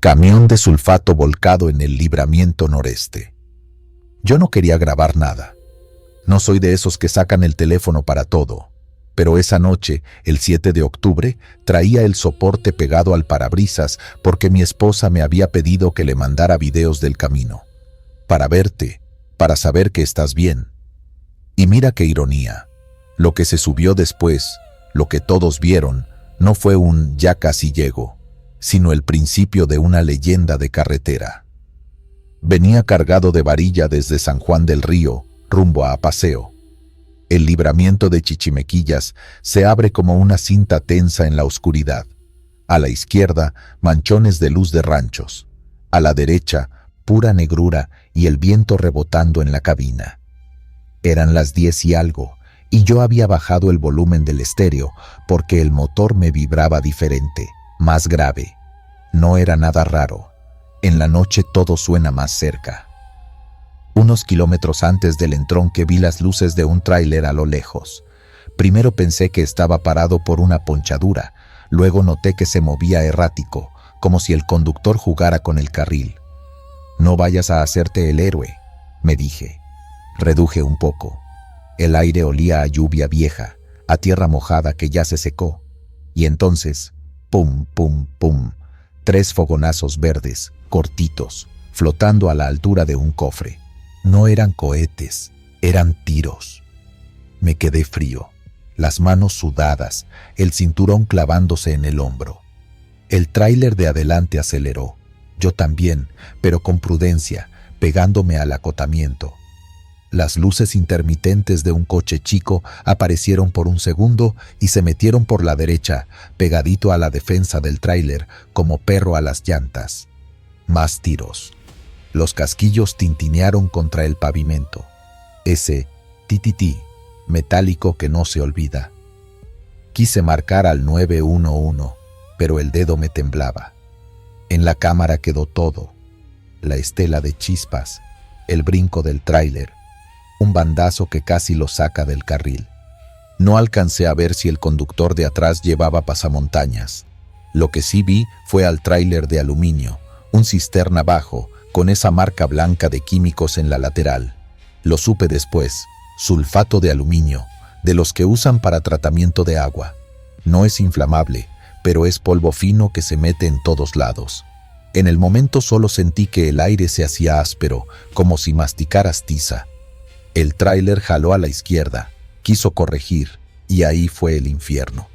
Camión de sulfato volcado en el libramiento noreste. Yo no quería grabar nada. No soy de esos que sacan el teléfono para todo. Pero esa noche, el 7 de octubre, traía el soporte pegado al parabrisas porque mi esposa me había pedido que le mandara videos del camino. Para verte, para saber que estás bien. Y mira qué ironía. Lo que se subió después, lo que todos vieron, no fue un "ya casi llego", sino el principio de una leyenda de carretera. Venía cargado de varilla desde San Juan del Río, rumbo a Paseo. El libramiento de Chichimequillas se abre como una cinta tensa en la oscuridad. A la izquierda, manchones de luz de ranchos. A la derecha, pura negrura y el viento rebotando en la cabina. Eran las 10 y algo, y yo había bajado el volumen del estéreo porque el motor me vibraba diferente, más grave. No era nada raro. En la noche todo suena más cerca. Unos kilómetros antes del entronque vi las luces de un tráiler a lo lejos. Primero pensé que estaba parado por una ponchadura, luego noté que se movía errático, como si el conductor jugara con el carril. «No vayas a hacerte el héroe», me dije. Reduje un poco. El aire olía a lluvia vieja, a tierra mojada que ya se secó. Y entonces, pum, pum, pum, 3 fogonazos verdes, cortitos, flotando a la altura de un cofre. No eran cohetes, eran tiros. Me quedé frío, las manos sudadas, el cinturón clavándose en el hombro. El tráiler de adelante aceleró. Yo también, pero con prudencia, pegándome al acotamiento. Las luces intermitentes de un coche chico aparecieron por un segundo y se metieron por la derecha, pegadito a la defensa del tráiler, como perro a las llantas. Más tiros. Los casquillos tintinearon contra el pavimento. Ese titití metálico que no se olvida. Quise marcar al 911, pero el dedo me temblaba. En la cámara quedó todo. La estela de chispas, el brinco del tráiler, un bandazo que casi lo saca del carril. No alcancé a ver si el conductor de atrás llevaba pasamontañas. Lo que sí vi fue al tráiler de aluminio, un cisterna bajo, con esa marca blanca de químicos en la lateral. Lo supe después, sulfato de aluminio, de los que usan para tratamiento de agua. No es inflamable, pero es polvo fino que se mete en todos lados. En el momento solo sentí que el aire se hacía áspero, como si masticaras tiza. El tráiler jaló a la izquierda, quiso corregir, y ahí fue el infierno.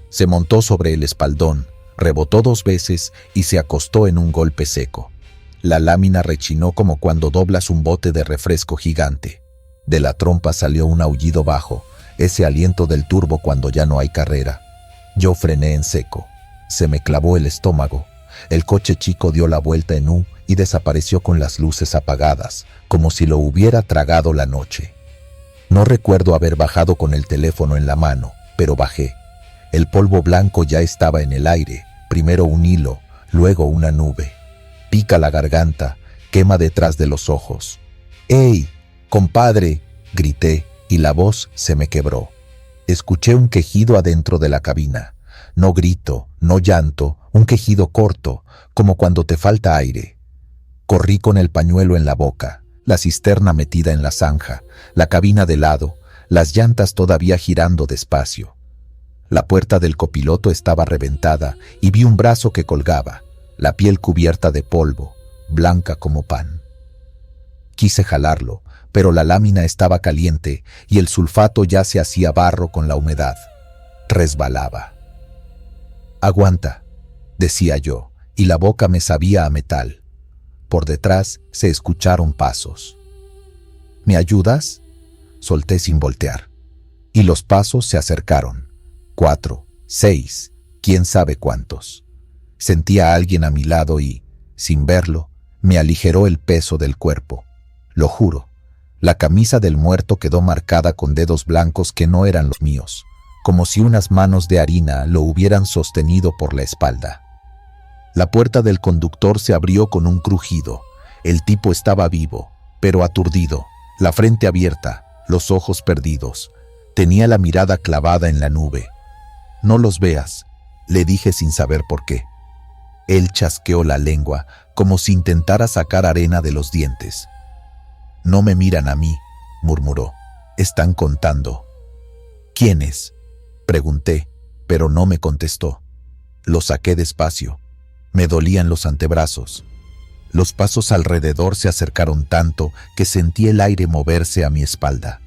Se montó sobre el espaldón, rebotó 2 veces y se acostó en un golpe seco. La lámina rechinó como cuando doblas un bote de refresco gigante. De la trompa salió un aullido bajo, ese aliento del turbo cuando ya no hay carrera. Yo frené en seco. Se me clavó el estómago. El coche chico dio la vuelta en U y desapareció con las luces apagadas, como si lo hubiera tragado la noche. No recuerdo haber bajado con el teléfono en la mano, pero bajé. El polvo blanco ya estaba en el aire, primero un hilo, luego una nube. Pica la garganta, quema detrás de los ojos. «¡Ey, compadre!», grité, y la voz se me quebró. Escuché un quejido adentro de la cabina. No grito, no llanto, un quejido corto, como cuando te falta aire. Corrí con el pañuelo en la boca, la cisterna metida en la zanja, la cabina de lado, las llantas todavía girando despacio. La puerta del copiloto estaba reventada y vi un brazo que colgaba, la piel cubierta de polvo, blanca como pan. Quise jalarlo, pero la lámina estaba caliente y el sulfato ya se hacía barro con la humedad. Resbalaba. «Aguanta», decía yo, y la boca me sabía a metal. Por detrás se escucharon pasos. «¿Me ayudas?», solté sin voltear. Y los pasos se acercaron. 4, 6, quién sabe cuántos. Sentía a alguien a mi lado y, sin verlo, me aligeró el peso del cuerpo. Lo juro, la camisa del muerto quedó marcada con dedos blancos que no eran los míos, como si unas manos de harina lo hubieran sostenido por la espalda. La puerta del conductor se abrió con un crujido. El tipo estaba vivo, pero aturdido, la frente abierta, los ojos perdidos. Tenía la mirada clavada en la nube. «No los veas», le dije sin saber por qué. Él chasqueó la lengua como si intentara sacar arena de los dientes. «No me miran a mí», murmuró. «Están contando». «¿Quiénes?», pregunté, pero no me contestó. Lo saqué despacio. Me dolían los antebrazos. Los pasos alrededor se acercaron tanto que sentí el aire moverse a mi espalda.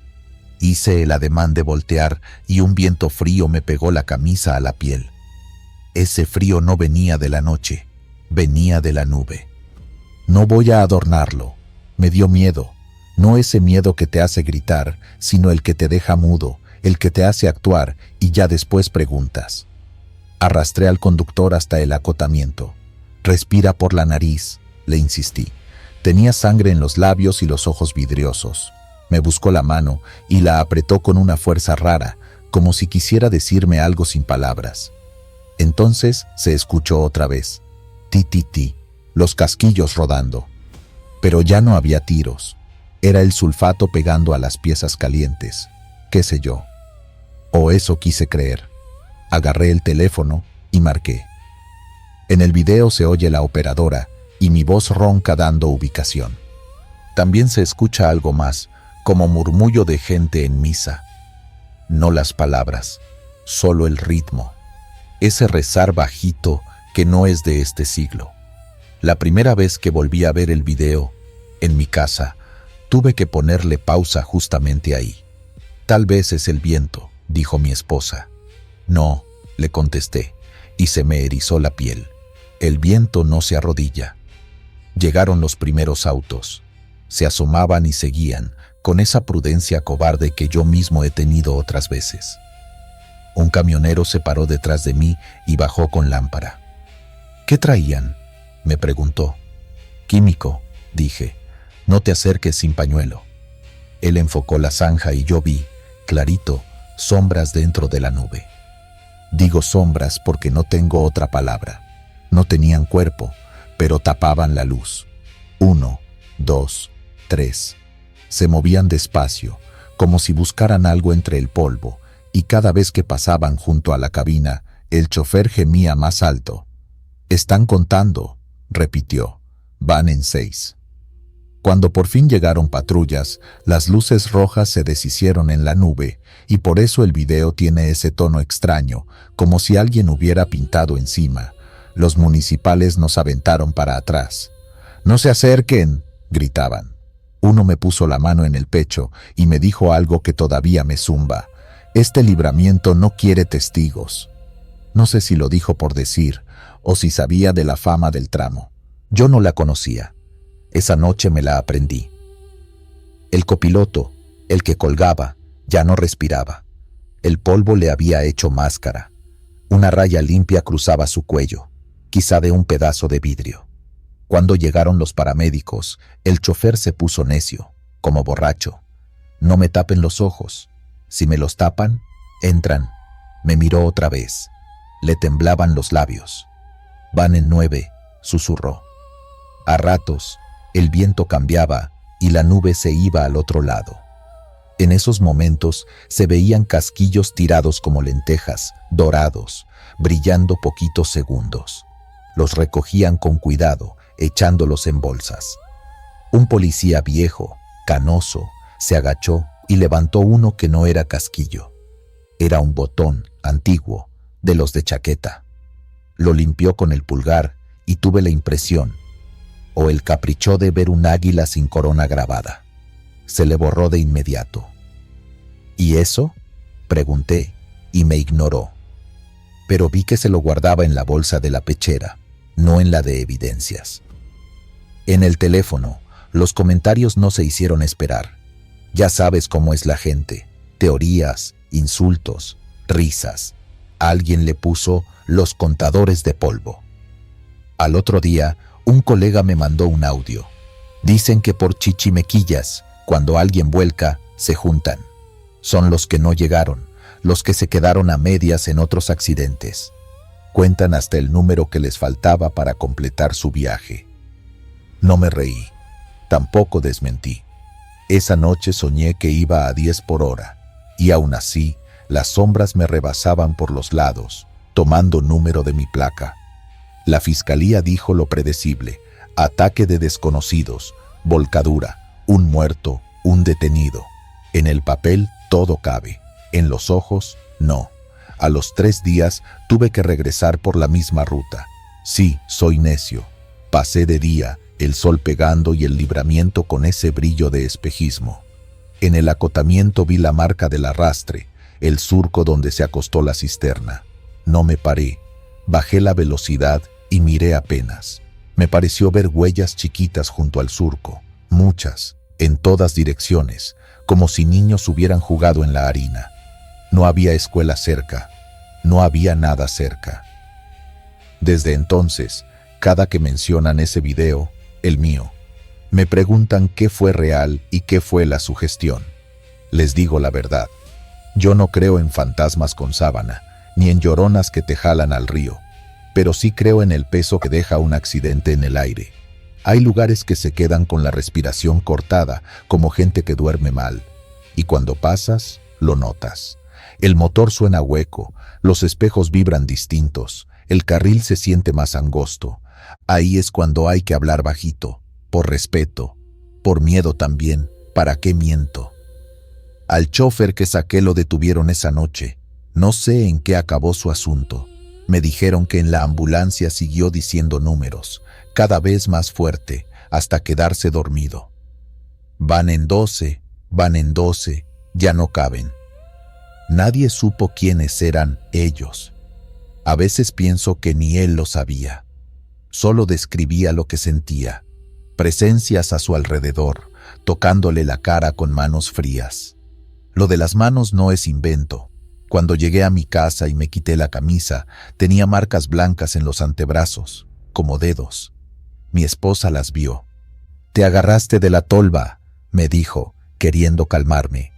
Hice el ademán de voltear y un viento frío me pegó la camisa a la piel. Ese frío no venía de la noche, venía de la nube. No voy a adornarlo. Me dio miedo. No ese miedo que te hace gritar, sino el que te deja mudo, el que te hace actuar y ya después preguntas. Arrastré al conductor hasta el acotamiento. «Respira por la nariz», le insistí. Tenía sangre en los labios y los ojos vidriosos. Me buscó la mano y la apretó con una fuerza rara, como si quisiera decirme algo sin palabras. Entonces se escuchó otra vez. Ti, ti, ti, los casquillos rodando. Pero ya no había tiros. Era el sulfato pegando a las piezas calientes. ¿Qué sé yo? O eso quise creer. Agarré el teléfono y marqué. En el video se oye la operadora y mi voz ronca dando ubicación. También se escucha algo más, como murmullo de gente en misa. No las palabras, solo el ritmo. Ese rezar bajito que no es de este siglo. La primera vez que volví a ver el video, en mi casa, tuve que ponerle pausa justamente ahí. «Tal vez es el viento», dijo mi esposa. «No», le contesté, y se me erizó la piel. «El viento no se arrodilla». Llegaron los primeros autos. Se asomaban y seguían, con esa prudencia cobarde que yo mismo he tenido otras veces. Un camionero se paró detrás de mí y bajó con lámpara. «¿Qué traían?», me preguntó. «Químico», dije. «No te acerques sin pañuelo». Él enfocó la zanja y yo vi, clarito, sombras dentro de la nube. Digo sombras porque no tengo otra palabra. No tenían cuerpo, pero tapaban la luz. 1, 2, 3. Se movían despacio, como si buscaran algo entre el polvo, y cada vez que pasaban junto a la cabina, el chofer gemía más alto. «Están contando», repitió. «Van en 6». Cuando por fin llegaron patrullas, las luces rojas se deshicieron en la nube, y por eso el video tiene ese tono extraño, como si alguien hubiera pintado encima. Los municipales nos aventaron para atrás. «¡No se acerquen!», gritaban. Uno me puso la mano en el pecho y me dijo algo que todavía me zumba. «Este libramiento no quiere testigos». No sé si lo dijo por decir, o si sabía de la fama del tramo. Yo no la conocía. Esa noche me la aprendí. El copiloto, el que colgaba, ya no respiraba. El polvo le había hecho máscara. Una raya limpia cruzaba su cuello, quizá de un pedazo de vidrio. Cuando llegaron los paramédicos, el chofer se puso necio, como borracho. «No me tapen los ojos. Si me los tapan, entran». Me miró otra vez. Le temblaban los labios. «Van en 9», susurró. A ratos, el viento cambiaba y la nube se iba al otro lado. En esos momentos se veían casquillos tirados como lentejas, dorados, brillando poquitos segundos. Los recogían con cuidado, echándolos en bolsas. Un policía viejo, canoso, se agachó y levantó uno que no era casquillo. Era un botón antiguo, de los de chaqueta. Lo limpió con el pulgar y tuve la impresión, o el capricho de ver un águila sin corona grabada. Se le borró de inmediato. «¿Y eso?», pregunté, y me ignoró. Pero vi que se lo guardaba en la bolsa de la pechera, no en la de evidencias. En el teléfono, los comentarios no se hicieron esperar. Ya sabes cómo es la gente. Teorías, insultos, risas. Alguien le puso «los contadores de polvo». Al otro día, un colega me mandó un audio. Dicen que por chichimequillas, cuando alguien vuelca, se juntan. Son los que no llegaron, los que se quedaron a medias en otros accidentes. Cuentan hasta el número que les faltaba para completar su viaje. No me reí, tampoco desmentí. Esa noche soñé que iba a 10 por hora, y aún así, las sombras me rebasaban por los lados, tomando número de mi placa. La fiscalía dijo lo predecible: ataque de desconocidos, volcadura, un muerto, un detenido. En el papel todo cabe, en los ojos no. A los 3 días tuve que regresar por la misma ruta. Sí, soy necio. Pasé de día, el sol pegando y el libramiento con ese brillo de espejismo. En el acotamiento vi la marca del arrastre, el surco donde se acostó la cisterna. No me paré, bajé la velocidad y miré apenas. Me pareció ver huellas chiquitas junto al surco, muchas, en todas direcciones, como si niños hubieran jugado en la harina. No había escuela cerca, no había nada cerca. Desde entonces, cada que mencionan ese video, el mío, me preguntan qué fue real y qué fue la sugestión. Les digo la verdad. Yo no creo en fantasmas con sábana, ni en lloronas que te jalan al río, pero sí creo en el peso que deja un accidente en el aire. Hay lugares que se quedan con la respiración cortada, como gente que duerme mal, y cuando pasas, lo notas. El motor suena hueco, los espejos vibran distintos, el carril se siente más angosto. Ahí es cuando hay que hablar bajito, por respeto, por miedo también. ¿Para qué miento? Al chofer que saqué lo detuvieron esa noche. No sé en qué acabó su asunto. Me dijeron que en la ambulancia siguió diciendo números, cada vez más fuerte, hasta quedarse dormido. Van en 12, ya no caben. Nadie supo quiénes eran ellos. A veces pienso que ni él lo sabía. Solo describía lo que sentía, presencias a su alrededor, tocándole la cara con manos frías. Lo de las manos no es invento. Cuando llegué a mi casa y me quité la camisa, tenía marcas blancas en los antebrazos, como dedos. Mi esposa las vio. «Te agarraste de la tolva», me dijo, queriendo calmarme.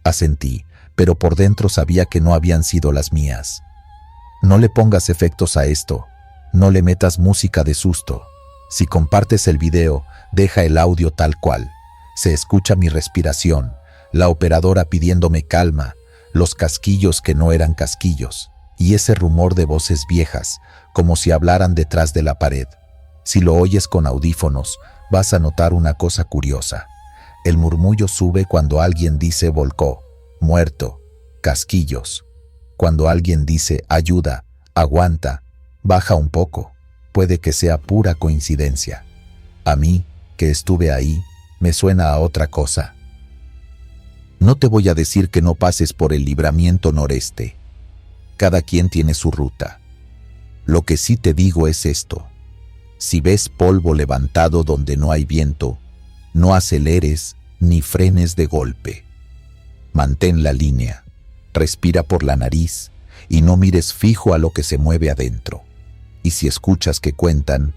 Asentí, pero por dentro sabía que no habían sido las mías. «No le pongas efectos a esto, no le metas música de susto. Si compartes el video, deja el audio tal cual. Se escucha mi respiración, la operadora pidiéndome calma, los casquillos que no eran casquillos, y ese rumor de voces viejas, como si hablaran detrás de la pared. Si lo oyes con audífonos, vas a notar una cosa curiosa. El murmullo sube cuando alguien dice volcó, muerto, casquillos. Cuando alguien dice ayuda, aguanta, baja un poco. Puede que sea pura coincidencia. A mí, que estuve ahí, me suena a otra cosa. No te voy a decir que no pases por el libramiento noreste. Cada quien tiene su ruta. Lo que sí te digo es esto. Si ves polvo levantado donde no hay viento, no aceleres ni frenes de golpe. Mantén la línea, respira por la nariz y no mires fijo a lo que se mueve adentro. Y si escuchas que cuentan,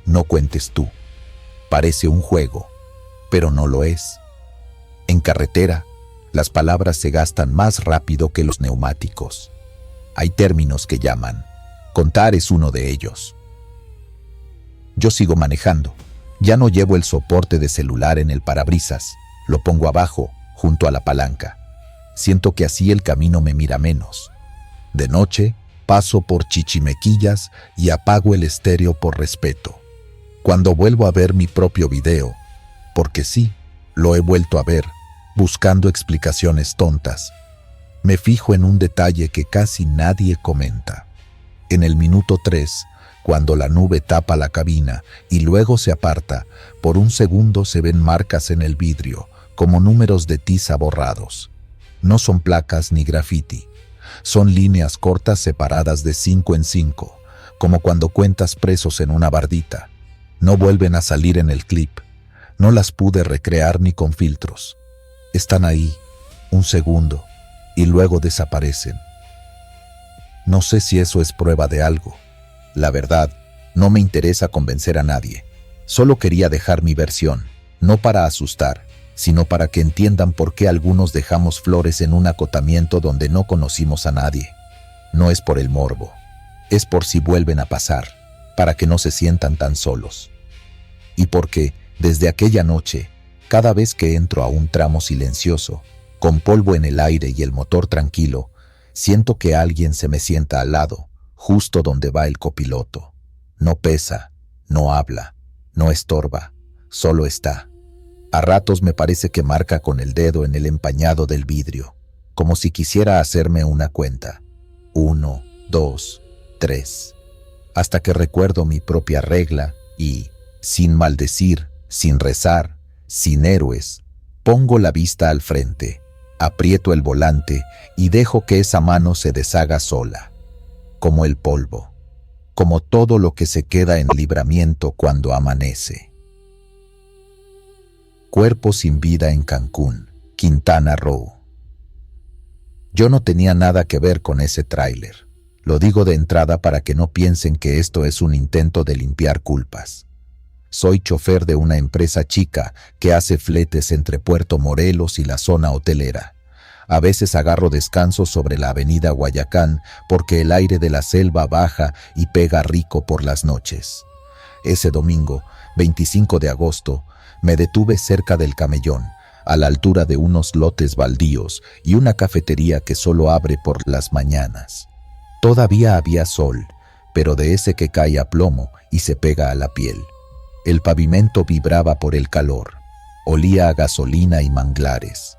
no cuentes tú. Parece un juego, pero no lo es. En carretera, las palabras se gastan más rápido que los neumáticos. Hay términos que llaman. Contar es uno de ellos. Yo sigo manejando. Ya no llevo el soporte de celular en el parabrisas. Lo pongo abajo, junto a la palanca. Siento que así el camino me mira menos. De noche, paso por Chichimequillas y apago el estéreo por respeto. Cuando vuelvo a ver mi propio video, porque sí, lo he vuelto a ver, buscando explicaciones tontas, me fijo en un detalle que casi nadie comenta. En el minuto 3, cuando la nube tapa la cabina y luego se aparta, por un segundo se ven marcas en el vidrio, como números de tiza borrados. No son placas ni grafiti. Son líneas cortas separadas de 5 en 5, como cuando cuentas presos en una bardita. No vuelven a salir en el clip. No las pude recrear ni con filtros. Están ahí, un segundo, y luego desaparecen. No sé si eso es prueba de algo. La verdad, no me interesa convencer a nadie. Solo quería dejar mi versión, no para asustar, sino para que entiendan por qué algunos dejamos flores en un acotamiento donde no conocimos a nadie. No es por el morbo, es por si vuelven a pasar, para que no se sientan tan solos. Y porque, desde aquella noche, cada vez que entro a un tramo silencioso, con polvo en el aire y el motor tranquilo, siento que alguien se me sienta al lado, justo donde va el copiloto. No pesa, no habla, no estorba, solo está. A ratos me parece que marca con el dedo en el empañado del vidrio, como si quisiera hacerme una cuenta. 1, 2, 3. Hasta que recuerdo mi propia regla y, sin maldecir, sin rezar, sin héroes, pongo la vista al frente, aprieto el volante y dejo que esa mano se deshaga sola, como el polvo, como todo lo que se queda en Libramiento cuando amanece. Cuerpo sin vida en Cancún, Quintana Roo. Yo no tenía nada que ver con ese tráiler. Lo digo de entrada para que no piensen que esto es un intento de limpiar culpas. Soy chofer de una empresa chica que hace fletes entre Puerto Morelos y la zona hotelera. A veces agarro descanso sobre la avenida Guayacán porque el aire de la selva baja y pega rico por las noches. Ese domingo, 25 de agosto, me detuve cerca del Camellón, a la altura de unos lotes baldíos y una cafetería que solo abre por las mañanas. Todavía había sol, pero de ese que cae a plomo y se pega a la piel. El pavimento vibraba por el calor. Olía a gasolina y manglares.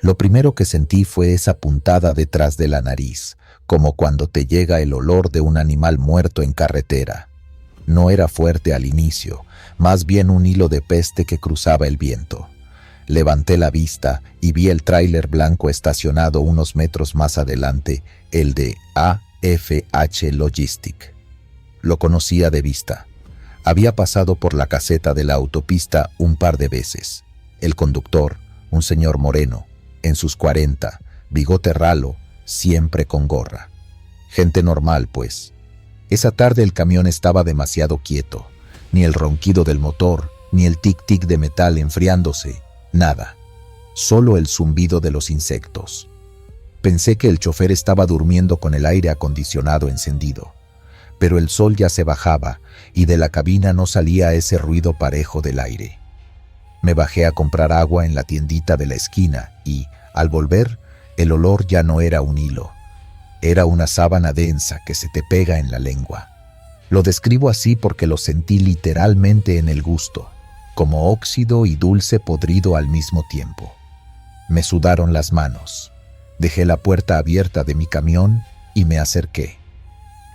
Lo primero que sentí fue esa puntada detrás de la nariz, como cuando te llega el olor de un animal muerto en carretera. No era fuerte al inicio, más bien un hilo de peste que cruzaba el viento. Levanté la vista y vi el tráiler blanco estacionado unos metros más adelante, el de AFH Logistic. Lo conocía de vista. Había pasado por la caseta de la autopista un par de veces. El conductor, un señor moreno, en sus 40, bigote ralo, siempre con gorra. Gente normal, pues. Esa tarde el camión estaba demasiado quieto. Ni el ronquido del motor, ni el tic-tic de metal enfriándose, nada. Solo el zumbido de los insectos. Pensé que el chofer estaba durmiendo con el aire acondicionado encendido. Pero el sol ya se bajaba y de la cabina no salía ese ruido parejo del aire. Me bajé a comprar agua en la tiendita de la esquina y, al volver, el olor ya no era un hilo. Era una sábana densa que se te pega en la lengua. Lo describo así porque lo sentí literalmente en el gusto, como óxido y dulce podrido al mismo tiempo. Me sudaron las manos. Dejé la puerta abierta de mi camión y me acerqué.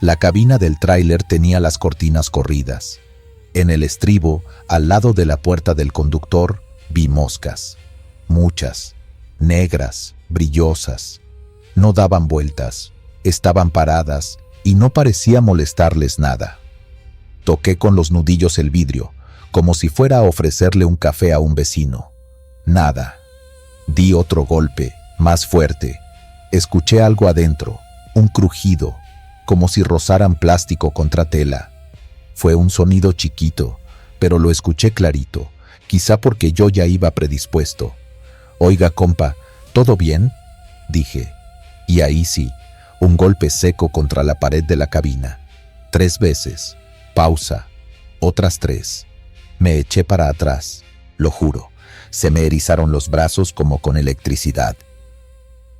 La cabina del tráiler tenía las cortinas corridas. En el estribo, al lado de la puerta del conductor, vi moscas. Muchas, negras, brillosas. No daban vueltas, estaban paradas y no parecía molestarles nada. Toqué con los nudillos el vidrio, como si fuera a ofrecerle un café a un vecino. Nada. Di otro golpe, más fuerte. Escuché algo adentro, un crujido, como si rozaran plástico contra tela. Fue un sonido chiquito, pero lo escuché clarito, quizá porque yo ya iba predispuesto. «Oiga, compa, ¿todo bien?», dije. Y ahí sí, un golpe seco contra la pared de la cabina. 3 veces. Pausa. Otras 3. Me eché para atrás, lo juro. Se me erizaron los brazos como con electricidad.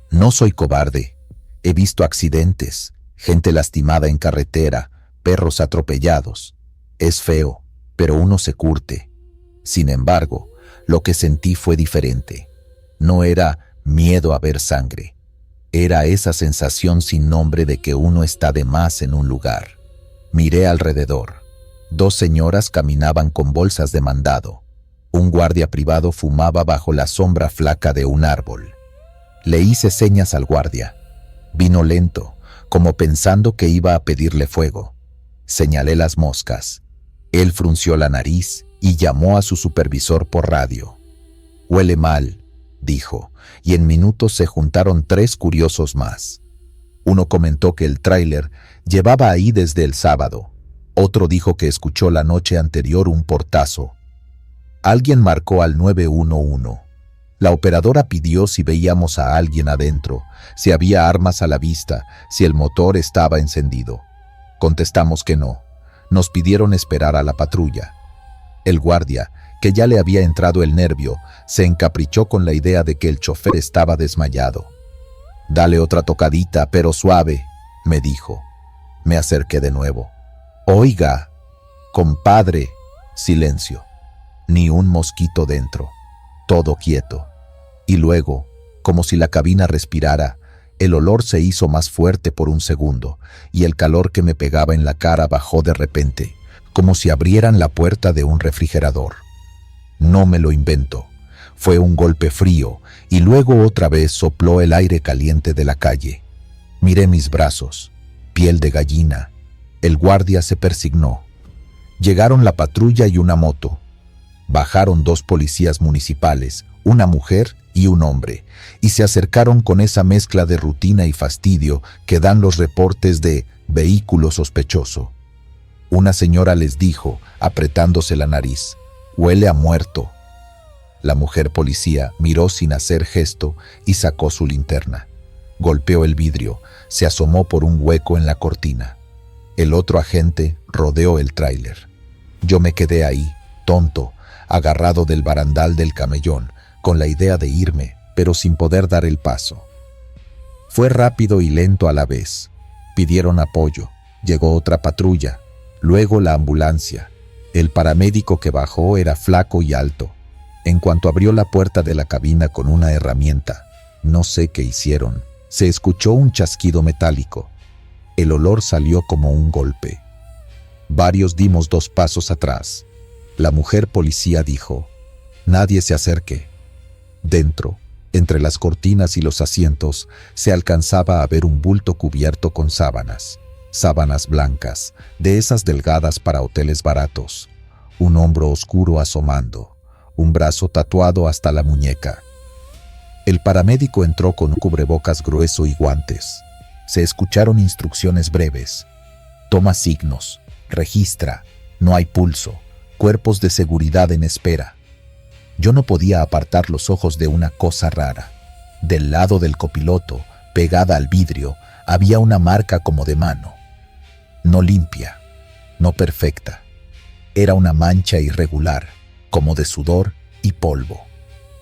No soy cobarde. He visto accidentes, gente lastimada en carretera, perros atropellados. Es feo, pero uno se curte. Sin embargo, lo que sentí fue diferente. No era miedo a ver sangre. Era esa sensación sin nombre de que uno está de más en un lugar. Miré alrededor. 2 señoras caminaban con bolsas de mandado. Un guardia privado fumaba bajo la sombra flaca de un árbol. Le hice señas al guardia. Vino lento, como pensando que iba a pedirle fuego. Señalé las moscas. Él frunció la nariz y llamó a su supervisor por radio. «Huele mal», dijo, y en minutos se juntaron 3 curiosos más. Uno comentó que el tráiler llevaba ahí desde el sábado. Otro dijo que escuchó la noche anterior un portazo. Alguien marcó al 911. La operadora pidió si veíamos a alguien adentro, si había armas a la vista, si el motor estaba encendido. Contestamos que no. Nos pidieron esperar a la patrulla. El guardia, que ya le había entrado el nervio, se encaprichó con la idea de que el chofer estaba desmayado. «Dale otra tocadita, pero suave», me dijo. Me acerqué de nuevo. «Oiga», Compadre, silencio. Ni un mosquito dentro. Todo quieto. Y luego, como si la cabina respirara, el olor se hizo más fuerte por un segundo, y el calor que me pegaba en la cara bajó de repente, como si abrieran la puerta de un refrigerador. No me lo invento. Fue un golpe frío, y luego otra vez sopló el aire caliente de la calle. Miré mis brazos, piel de gallina. El guardia se persignó. Llegaron la patrulla y una moto. Bajaron 2 policías municipales, una mujer y un hombre, y se acercaron con esa mezcla de rutina y fastidio que dan los reportes de vehículo sospechoso. Una señora les dijo, apretándose la nariz, «Huele a muerto». La mujer policía miró sin hacer gesto y sacó su linterna. Golpeó el vidrio, se asomó por un hueco en la cortina. El otro agente rodeó el tráiler. Yo me quedé ahí, tonto, agarrado del barandal del camellón, con la idea de irme, pero sin poder dar el paso. Fue rápido y lento a la vez. Pidieron apoyo. Llegó otra patrulla, luego la ambulancia. El paramédico que bajó era flaco y alto. En cuanto abrió la puerta de la cabina con una herramienta, no sé qué hicieron, se escuchó un chasquido metálico. El olor salió como un golpe. Varios dimos 2 pasos atrás. La mujer policía dijo, «Nadie se acerque». Dentro, entre las cortinas y los asientos, se alcanzaba a ver un bulto cubierto con sábanas. Sábanas blancas, de esas delgadas para hoteles baratos. Un hombro oscuro asomando. Un brazo tatuado hasta la muñeca. El paramédico entró con un cubrebocas grueso y guantes. Se escucharon instrucciones breves. Toma signos, registra, no hay pulso, cuerpos de seguridad en espera. Yo no podía apartar los ojos de una cosa rara. Del lado del copiloto, pegada al vidrio, había una marca como de mano. No limpia, no perfecta. Era una mancha irregular, como de sudor y polvo.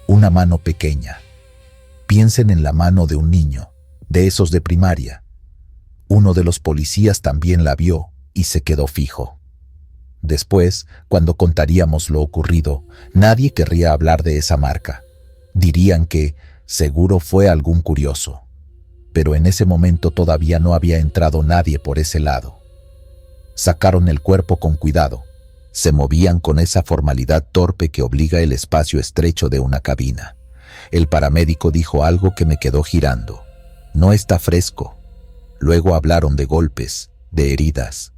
Una mano pequeña. Piensen en la mano de un niño, de esos de primaria. Uno de los policías también la vio y se quedó fijo. Después, cuando contaríamos lo ocurrido, nadie querría hablar de esa marca. Dirían que seguro fue algún curioso. Pero en ese momento todavía no había entrado nadie por ese lado. Sacaron el cuerpo con cuidado. Se movían con esa formalidad torpe que obliga el espacio estrecho de una cabina. El paramédico dijo algo que me quedó girando. «No está fresco». Luego hablaron de golpes, de heridas,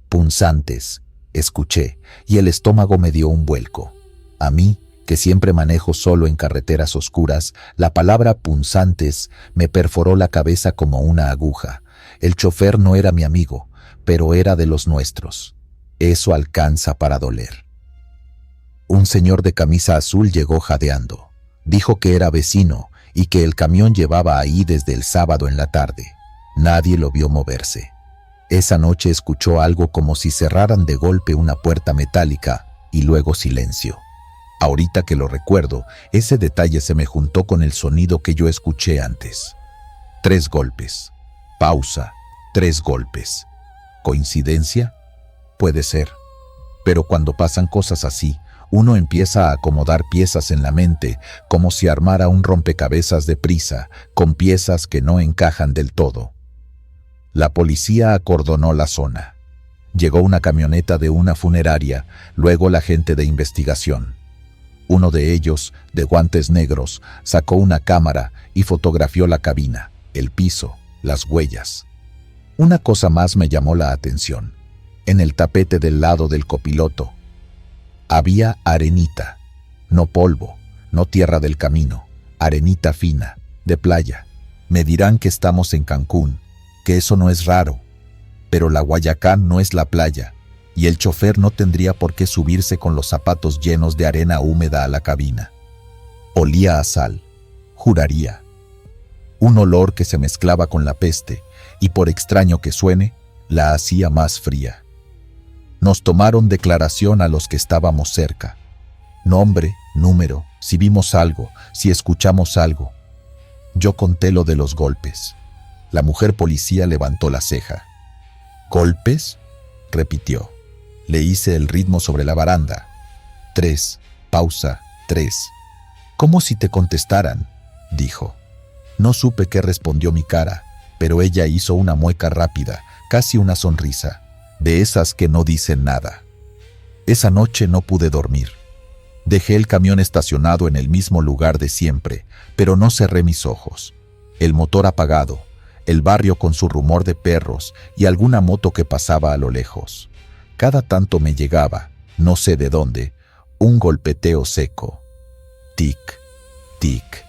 punzantes. Escuché, y el estómago me dio un vuelco. A mí, que siempre manejo solo en carreteras oscuras, la palabra punzantes me perforó la cabeza como una aguja. El chofer no era mi amigo, pero era de los nuestros. Eso alcanza para doler. Un señor de camisa azul llegó jadeando. Dijo que era vecino y que el camión llevaba ahí desde el sábado en la tarde. Nadie lo vio moverse. Esa noche escuchó algo como si cerraran de golpe una puerta metálica y luego silencio. Ahorita que lo recuerdo, ese detalle se me juntó con el sonido que yo escuché antes. 3 golpes. Pausa. 3 golpes. ¿Coincidencia? Puede ser. Pero cuando pasan cosas así, uno empieza a acomodar piezas en la mente como si armara un rompecabezas deprisa, con piezas que no encajan del todo. La policía acordonó la zona. Llegó una camioneta de una funeraria, luego la gente de investigación. Uno de ellos, de guantes negros, sacó una cámara y fotografió la cabina, el piso, las huellas. Una cosa más me llamó la atención. En el tapete del lado del copiloto había arenita, no polvo, no tierra del camino, arenita fina, de playa. Me dirán que estamos en Cancún, que eso no es raro, pero la Guayacán no es la playa, y el chofer no tendría por qué subirse con los zapatos llenos de arena húmeda a la cabina. Olía a sal, juraría. Un olor que se mezclaba con la peste, y por extraño que suene, la hacía más fría. Nos tomaron declaración a los que estábamos cerca. Nombre, número, si vimos algo, si escuchamos algo. Yo conté lo de los golpes. La mujer policía levantó la ceja. «¿Golpes?», repitió. Le hice el ritmo sobre la baranda. 3, pausa, 3. Como si te contestaran, dijo. No supe qué respondió mi cara, pero ella hizo una mueca rápida, casi una sonrisa, de esas que no dicen nada. Esa noche no pude dormir. Dejé el camión estacionado en el mismo lugar de siempre, pero no cerré mis ojos. El motor apagado, el barrio con su rumor de perros y alguna moto que pasaba a lo lejos. Cada tanto me llegaba, no sé de dónde, un golpeteo seco. Tic, tic,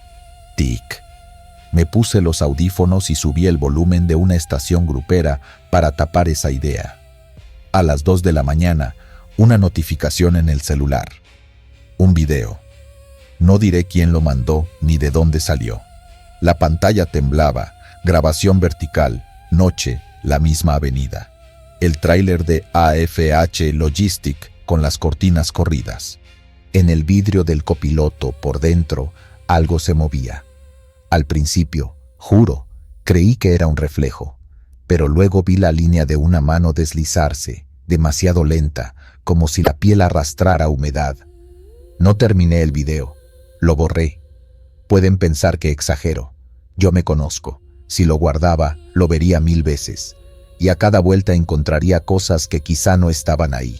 tic. Me puse los audífonos y subí el volumen de una estación grupera para tapar esa idea. A las 2 de la mañana, una notificación en el celular. Un video. No diré quién lo mandó ni de dónde salió. La pantalla temblaba, grabación vertical, noche, la misma avenida. El tráiler de AFH Logistic con las cortinas corridas. En el vidrio del copiloto, por dentro, algo se movía. Al principio, juro, creí que era un reflejo, pero luego vi la línea de una mano deslizarse, demasiado lenta, como si la piel arrastrara humedad. No terminé el video, lo borré. Pueden pensar que exagero. Yo me conozco. Si lo guardaba, lo vería 1000 veces, y a cada vuelta encontraría cosas que quizá no estaban ahí.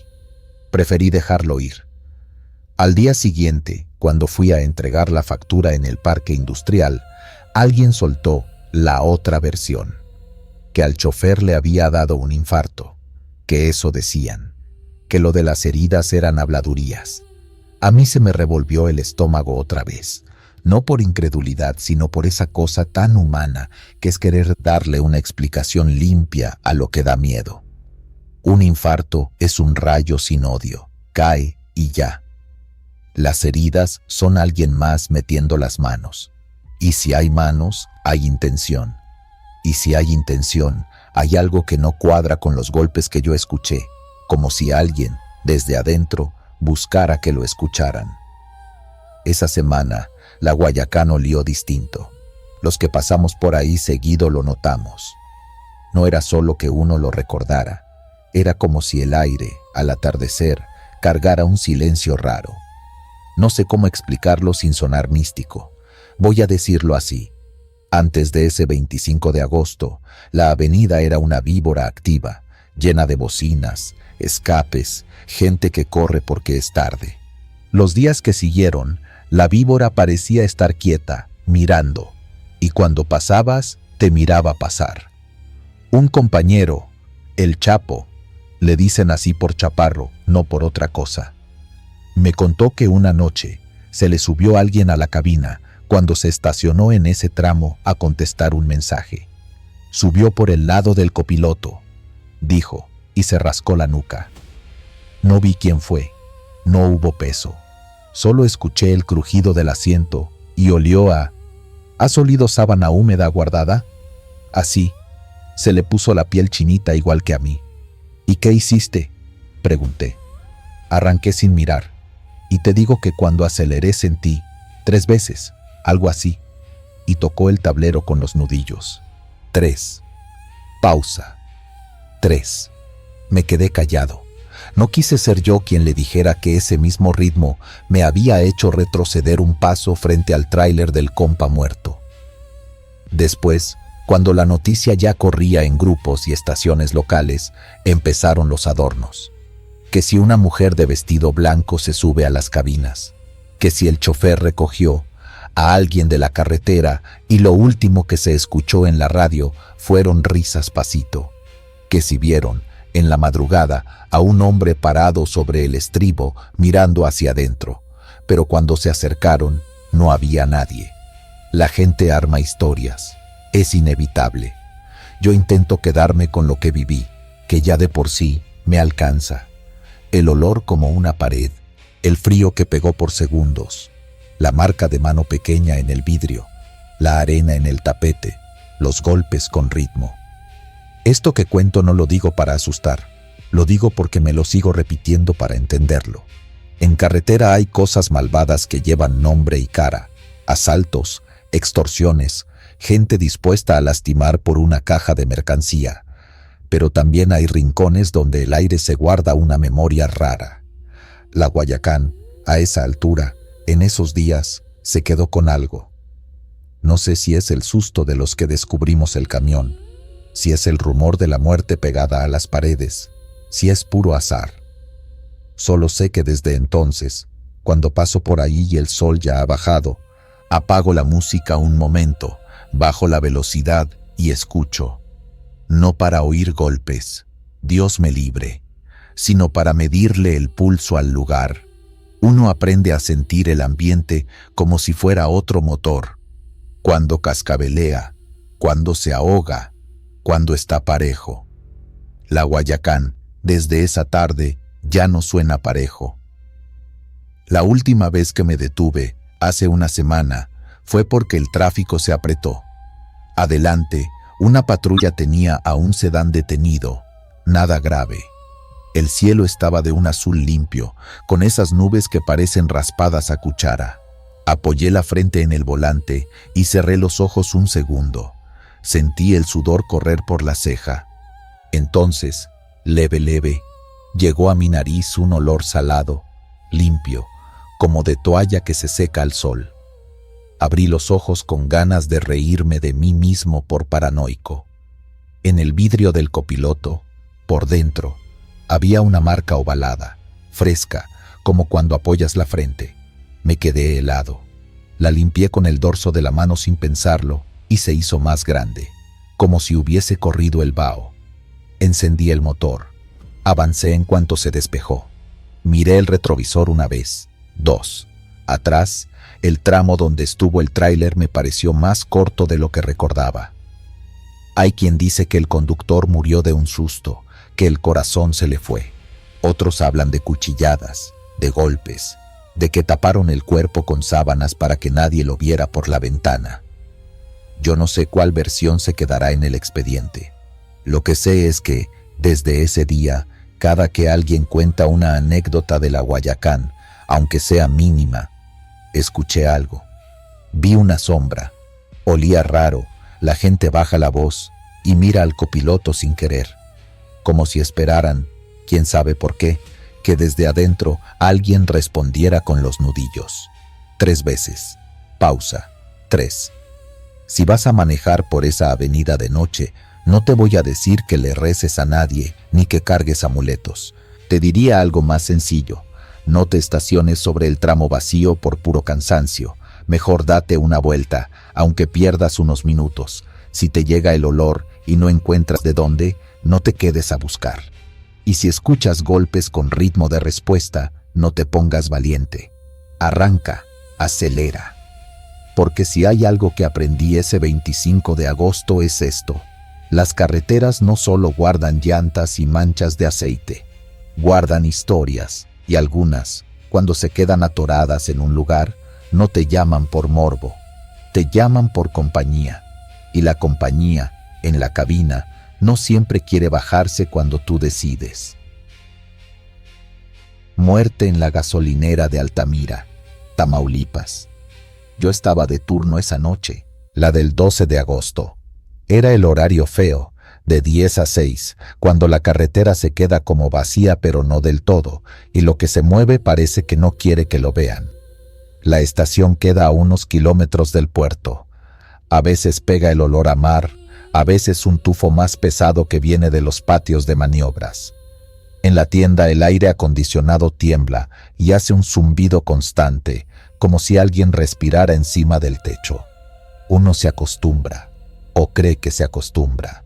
Preferí dejarlo ir. Al día siguiente, cuando fui a entregar la factura en el parque industrial, alguien soltó la otra versión, que al chofer le había dado un infarto, que eso decían, que lo de las heridas eran habladurías. A mí se me revolvió el estómago otra vez, no por incredulidad, sino por esa cosa tan humana que es querer darle una explicación limpia a lo que da miedo. Un infarto es un rayo sin odio, cae y ya. Las heridas son alguien más metiendo las manos. Y si hay manos, hay intención. Y si hay intención, hay algo que no cuadra con los golpes que yo escuché, como si alguien, desde adentro, buscara que lo escucharan. Esa semana, la Guayacán olió distinto. Los que pasamos por ahí seguido lo notamos. No era solo que uno lo recordara, era como si el aire, al atardecer, cargara un silencio raro. No sé cómo explicarlo sin sonar místico. Voy a decirlo así. Antes de ese 25 de agosto, la avenida era una víbora activa, llena de bocinas, escapes, gente que corre porque es tarde. Los días que siguieron, la víbora parecía estar quieta, mirando, y cuando pasabas, te miraba pasar. Un compañero, el Chapo, le dicen así por chaparro, no por otra cosa, me contó que una noche se le subió alguien a la cabina cuando se estacionó en ese tramo a contestar un mensaje. Subió por el lado del copiloto, dijo, y se rascó la nuca. No vi quién fue, no hubo peso. Solo escuché el crujido del asiento y olió a... ¿Has olido sábana húmeda guardada? Así, se le puso la piel chinita igual que a mí. ¿Y qué hiciste?, pregunté. Arranqué sin mirar, y te digo que cuando aceleré sentí, 3 veces, algo así, y tocó el tablero con los nudillos. 3. Pausa. 3. Me quedé callado. No quise ser yo quien le dijera que ese mismo ritmo me había hecho retroceder un paso frente al tráiler del compa muerto. Después, cuando la noticia ya corría en grupos y estaciones locales, empezaron los adornos. Que si una mujer de vestido blanco se sube a las cabinas, que si el chofer recogió a alguien de la carretera y lo último que se escuchó en la radio fueron risas pasito, que si vieron en la madrugada a un hombre parado sobre el estribo mirando hacia adentro, pero cuando se acercaron no había nadie. La gente arma historias, es inevitable. Yo intento quedarme con lo que viví, que ya de por sí me alcanza. El olor como una pared, el frío que pegó por segundos, la marca de mano pequeña en el vidrio, la arena en el tapete, los golpes con ritmo. Esto que cuento no lo digo para asustar, lo digo porque me lo sigo repitiendo para entenderlo. En carretera hay cosas malvadas que llevan nombre y cara, asaltos, extorsiones, gente dispuesta a lastimar por una caja de mercancía. pero también hay rincones donde el aire se guarda una memoria rara. La Guayacán, a esa altura, en esos días, se quedó con algo. No sé si es el susto de los que descubrimos el camión, si es el rumor de la muerte pegada a las paredes, si es puro azar. Solo sé que desde entonces, cuando paso por ahí y el sol ya ha bajado, apago la música un momento, bajo la velocidad y escucho. No para oír golpes, Dios me libre, sino para medirle el pulso al lugar. Uno aprende a sentir el ambiente como si fuera otro motor. Cuando cascabelea, cuando se ahoga, cuando está parejo. La Guayacán, desde esa tarde, ya no suena parejo. La última vez que me detuve, hace una semana, fue porque el tráfico se apretó. Adelante, una patrulla tenía a un sedán detenido, nada grave. El cielo estaba de un azul limpio, con esas nubes que parecen raspadas a cuchara. Apoyé la frente en el volante y cerré los ojos un segundo. Sentí el sudor correr por la ceja. Entonces, leve, llegó a mi nariz un olor salado, limpio, como de toalla que se seca al sol. Abrí los ojos con ganas de reírme de mí mismo por paranoico. En el vidrio del copiloto, por dentro, había una marca ovalada, fresca, como cuando apoyas la frente. Me quedé helado. La limpié con el dorso de la mano sin pensarlo y se hizo más grande, como si hubiese corrido el vaho. Encendí el motor. Avancé en cuanto se despejó. Miré el retrovisor una vez, dos. Atrás, el tramo donde estuvo el tráiler me pareció más corto de lo que recordaba. Hay quien dice que el conductor murió de un susto, que el corazón se le fue. Otros hablan de cuchilladas, de golpes, de que taparon el cuerpo con sábanas para que nadie lo viera por la ventana. Yo no sé cuál versión se quedará en el expediente. Lo que sé es que, desde ese día, cada que alguien cuenta una anécdota de la Guayacán, aunque sea mínima, escuché algo. Vi una sombra. Olía raro. La gente baja la voz y mira al copiloto sin querer, como si esperaran, quién sabe por qué, que desde adentro alguien respondiera con los nudillos. 3 veces. Pausa. 3. Si vas a manejar por esa avenida de noche, no te voy a decir que le reces a nadie ni que cargues amuletos. Te diría algo más sencillo. No te estaciones sobre el tramo vacío por puro cansancio. Mejor date una vuelta, aunque pierdas unos minutos. Si te llega el olor y no encuentras de dónde, no te quedes a buscar. Y si escuchas golpes con ritmo de respuesta, no te pongas valiente. Arranca, acelera. Porque si hay algo que aprendí ese 25 de agosto es esto. Las carreteras no solo guardan llantas y manchas de aceite, guardan historias, y algunas, cuando se quedan atoradas en un lugar, no te llaman por morbo, te llaman por compañía. Y la compañía, en la cabina, no siempre quiere bajarse cuando tú decides. Muerte en la gasolinera de Altamira, Tamaulipas. Yo estaba de turno esa noche, la del 12 de agosto. Era el horario feo, de 10 a 6, cuando la carretera se queda como vacía pero no del todo, y lo que se mueve parece que no quiere que lo vean. La estación queda a unos kilómetros del puerto. A veces pega el olor a mar, a veces un tufo más pesado que viene de los patios de maniobras. En la tienda el aire acondicionado tiembla y hace un zumbido constante, como si alguien respirara encima del techo. Uno se acostumbra, o cree que se acostumbra.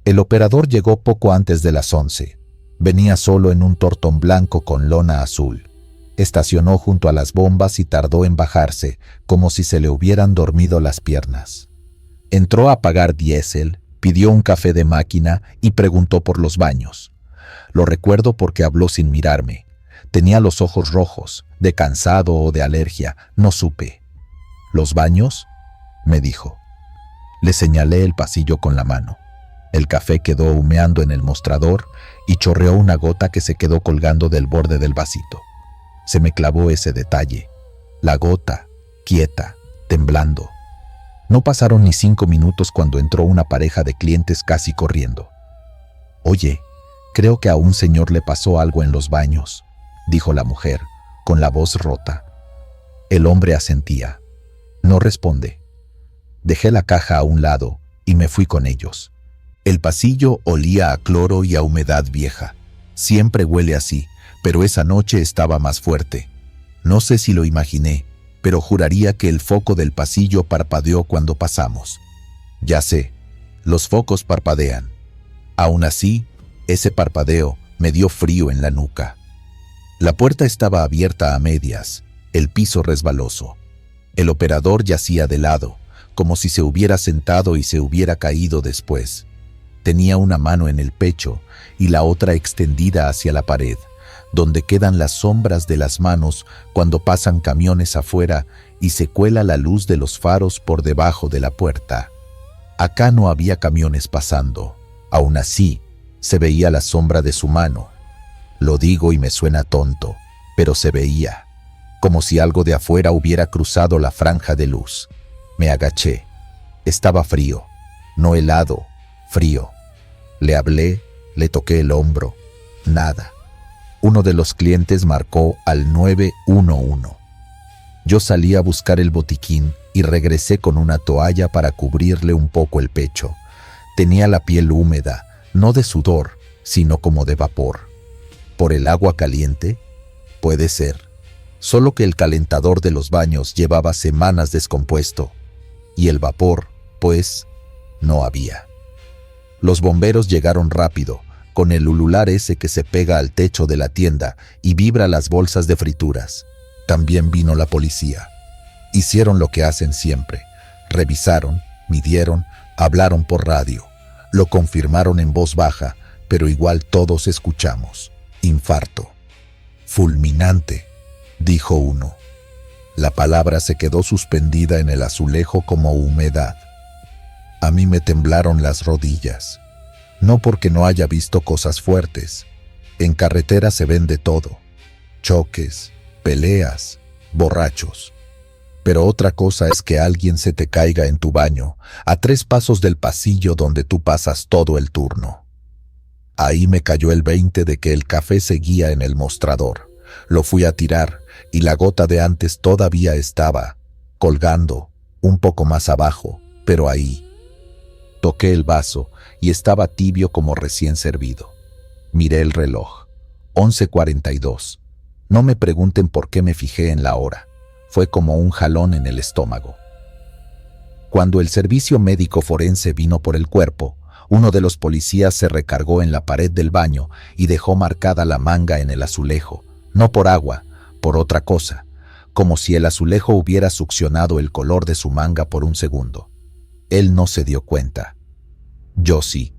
El operador llegó poco antes de las 11. Venía solo en un tortón blanco con lona azul. Estacionó junto a las bombas y tardó en bajarse, como si se le hubieran dormido las piernas. Entró a pagar diésel, pidió un café de máquina y preguntó por los baños. Lo recuerdo porque habló sin mirarme. Tenía los ojos rojos, de cansado o de alergia, no supe. ¿Los baños?, me dijo. Le señalé el pasillo con la mano. El café quedó humeando en el mostrador y chorreó una gota que se quedó colgando del borde del vasito. Se me clavó ese detalle. La gota, quieta, temblando. No pasaron ni 5 minutos cuando entró una pareja de clientes casi corriendo. Oye, creo que a un señor le pasó algo en los baños, dijo la mujer, con la voz rota. El hombre asentía. No responde. Dejé la caja a un lado y me fui con ellos. El pasillo olía a cloro y a humedad vieja. Siempre huele así, pero esa noche estaba más fuerte. No sé si lo imaginé, pero juraría que el foco del pasillo parpadeó cuando pasamos. Ya sé, los focos parpadean. Aún así, ese parpadeo me dio frío en la nuca. La puerta estaba abierta a medias, el piso resbaloso. El operador yacía de lado, como si se hubiera sentado y se hubiera caído después. Tenía una mano en el pecho y la otra extendida hacia la pared, donde quedan las sombras de las manos cuando pasan camiones afuera y se cuela la luz de los faros por debajo de la puerta. Acá no había camiones pasando. Aún así, se veía la sombra de su mano. Lo digo y me suena tonto, pero se veía, como si algo de afuera hubiera cruzado la franja de luz. Me agaché. Estaba frío, no helado, frío. Le hablé, le toqué el hombro. Nada. Uno de los clientes marcó al 911. Yo salí a buscar el botiquín y regresé con una toalla para cubrirle un poco el pecho. Tenía la piel húmeda, no de sudor, sino como de vapor. ¿Por el agua caliente? Puede ser. Solo que el calentador de los baños llevaba semanas descompuesto. Y el vapor, pues, no había. Los bomberos llegaron rápido, con el ulular ese que se pega al techo de la tienda y vibra las bolsas de frituras. También vino la policía. Hicieron lo que hacen siempre. Revisaron, midieron, hablaron por radio. Lo confirmaron en voz baja, pero igual todos escuchamos. Infarto. Fulminante, dijo uno. La palabra se quedó suspendida en el azulejo como humedad. A mí me temblaron las rodillas. No porque no haya visto cosas fuertes. En carretera se ven de todo. Choques, peleas, borrachos. Pero otra cosa es que alguien se te caiga en tu baño, a 3 pasos del pasillo donde tú pasas todo el turno. Ahí me cayó el 20 de que el café seguía en el mostrador. Lo fui a tirar y la gota de antes todavía estaba, colgando, un poco más abajo, pero ahí. Toqué el vaso y estaba tibio como recién servido. Miré el reloj. 11:42. No me pregunten por qué me fijé en la hora. Fue como un jalón en el estómago. Cuando el servicio médico forense vino por el cuerpo, uno de los policías se recargó en la pared del baño y dejó marcada la manga en el azulejo, no por agua, por otra cosa, como si el azulejo hubiera succionado el color de su manga por un segundo. Él no se dio cuenta. Yo sí.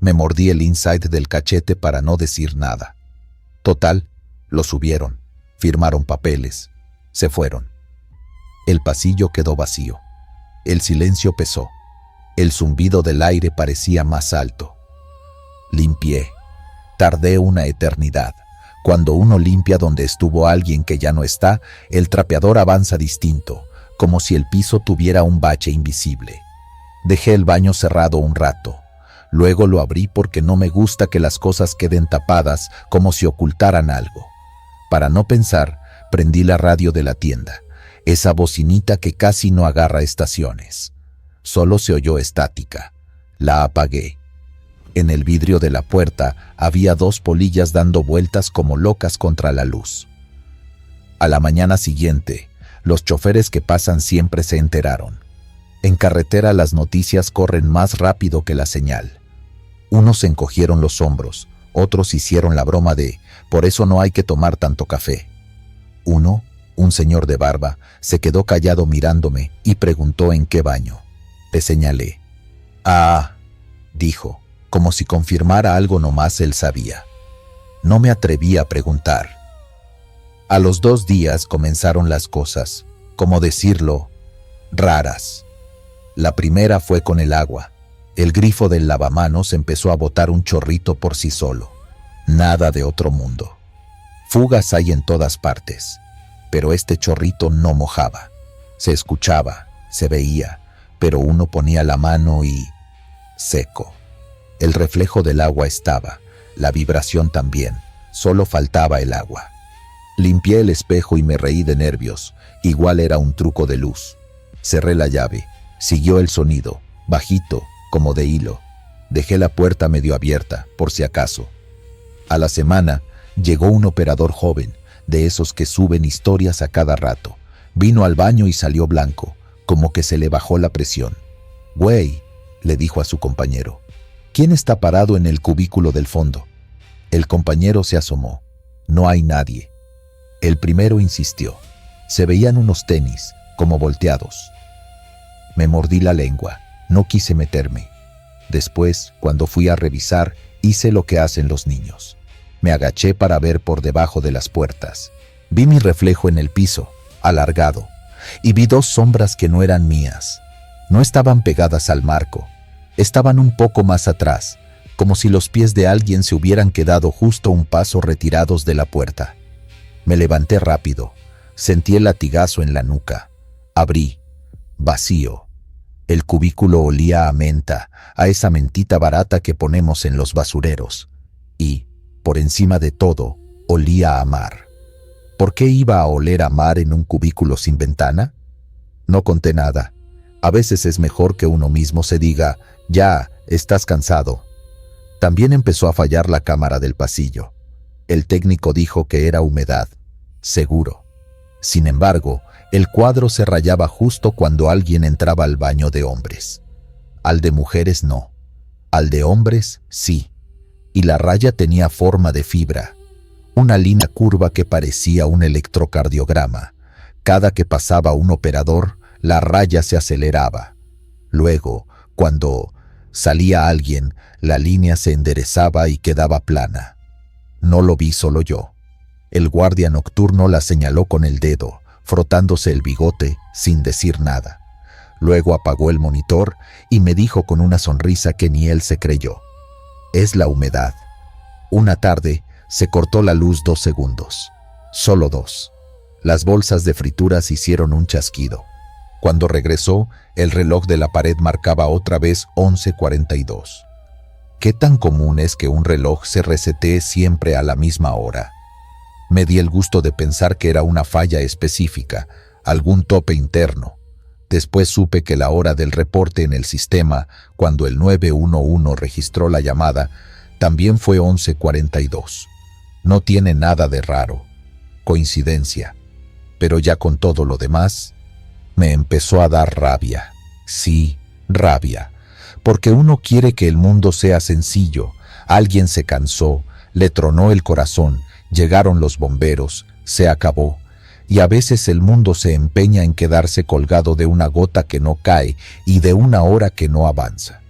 Me mordí el inside del cachete para no decir nada. Total, lo subieron, firmaron papeles, se fueron. El pasillo quedó vacío. El silencio pesó. El zumbido del aire parecía más alto. Limpié. Tardé una eternidad. Cuando uno limpia donde estuvo alguien que ya no está, el trapeador avanza distinto, como si el piso tuviera un bache invisible. Dejé el baño cerrado un rato. Luego lo abrí porque no me gusta que las cosas queden tapadas como si ocultaran algo. Para no pensar, prendí la radio de la tienda, esa bocinita que casi no agarra estaciones. Solo se oyó estática. La apagué. En el vidrio de la puerta había 2 polillas dando vueltas como locas contra la luz. A la mañana siguiente, los choferes que pasan siempre se enteraron. En carretera las noticias corren más rápido que la señal. Unos encogieron los hombros, otros hicieron la broma de «por eso no hay que tomar tanto café». Uno, un señor de barba, se quedó callado mirándome y preguntó en qué baño. Le señalé. «Ah», dijo, como si confirmara algo nomás él sabía. No me atreví a preguntar. A los 2 días comenzaron las cosas, como decirlo, raras. La primera fue con el agua. El grifo del lavamanos empezó a botar un chorrito por sí solo. Nada de otro mundo. Fugas hay en todas partes, pero este chorrito no mojaba. Se escuchaba, se veía, pero uno ponía la mano y... seco. El reflejo del agua estaba, la vibración también, solo faltaba el agua. Limpié el espejo y me reí de nervios, igual era un truco de luz. Cerré la llave, siguió el sonido, bajito, como de hilo. Dejé la puerta medio abierta, por si acaso. A la semana, llegó un operador joven, de esos que suben historias a cada rato. Vino al baño y salió blanco, como que se le bajó la presión. «Güey», le dijo a su compañero, «¿quién está parado en el cubículo del fondo?» El compañero se asomó. «No hay nadie». El primero insistió. Se veían unos tenis, como volteados. Me mordí la lengua, no quise meterme. Después, cuando fui a revisar, hice lo que hacen los niños. Me agaché para ver por debajo de las puertas. Vi mi reflejo en el piso, alargado, y vi dos sombras que no eran mías. No estaban pegadas al marco, estaban un poco más atrás, como si los pies de alguien se hubieran quedado justo un paso retirados de la puerta. Me levanté rápido, sentí el latigazo en la nuca. Abrí. Vacío. El cubículo olía a menta, a esa mentita barata que ponemos en los basureros. Y, por encima de todo, olía a mar. ¿Por qué iba a oler a mar en un cubículo sin ventana? No conté nada. A veces es mejor que uno mismo se diga, ya, estás cansado. También empezó a fallar la cámara del pasillo. El técnico dijo que era humedad. Seguro. Sin embargo, el cuadro se rayaba justo cuando alguien entraba al baño de hombres. Al de mujeres no. Al de hombres sí. Y la raya tenía forma de fibra. Una línea curva que parecía un electrocardiograma. Cada que pasaba un operador, la raya se aceleraba. Luego, cuando salía alguien, la línea se enderezaba y quedaba plana. No lo vi solo yo. El guardia nocturno la señaló con el dedo, frotándose el bigote sin decir nada. Luego apagó el monitor y me dijo con una sonrisa que ni él se creyó. Es la humedad. Una tarde se cortó la luz 2 segundos. Solo 2. Las bolsas de frituras hicieron un chasquido. Cuando regresó, el reloj de la pared marcaba otra vez 11:42. ¿Qué tan común es que un reloj se resetee siempre a la misma hora? Me di el gusto de pensar que era una falla específica, algún tope interno. Después supe que la hora del reporte en el sistema, cuando el 911 registró la llamada, también fue 11:42. No tiene nada de raro. Coincidencia. Pero ya con todo lo demás, me empezó a dar rabia. Sí, rabia. Porque uno quiere que el mundo sea sencillo. Alguien se cansó, le tronó el corazón, llegaron los bomberos, se acabó. Y a veces el mundo se empeña en quedarse colgado de una gota que no cae y de una hora que no avanza.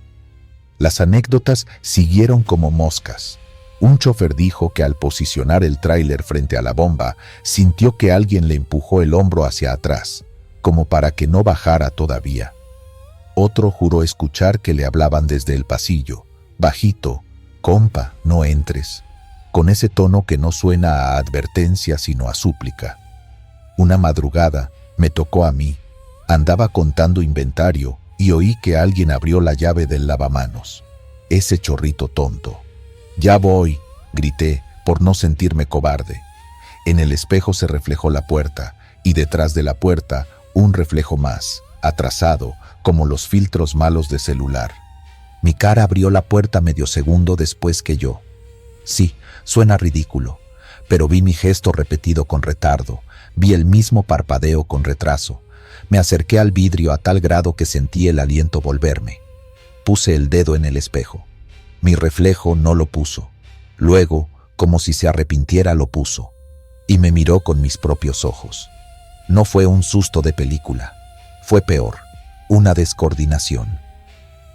Las anécdotas siguieron como moscas. Un chofer dijo que al posicionar el tráiler frente a la bomba, sintió que alguien le empujó el hombro hacia atrás, como para que no bajara todavía. Otro juró escuchar que le hablaban desde el pasillo, bajito, «Compa, no entres», con ese tono que no suena a advertencia sino a súplica. Una madrugada me tocó a mí. Andaba contando inventario y oí que alguien abrió la llave del lavamanos. Ese chorrito tonto. «Ya voy», grité, por no sentirme cobarde. En el espejo se reflejó la puerta, y detrás de la puerta, un reflejo más, atrasado, como los filtros malos de celular. Mi cara abrió la puerta medio segundo después que yo. Sí, suena ridículo, pero vi mi gesto repetido con retardo, vi el mismo parpadeo con retraso. Me acerqué al vidrio a tal grado que sentí el aliento volverme. Puse el dedo en el espejo. Mi reflejo no lo puso. Luego, como si se arrepintiera, lo puso. Y me miró con mis propios ojos. No fue un susto de película. Fue peor, una descoordinación.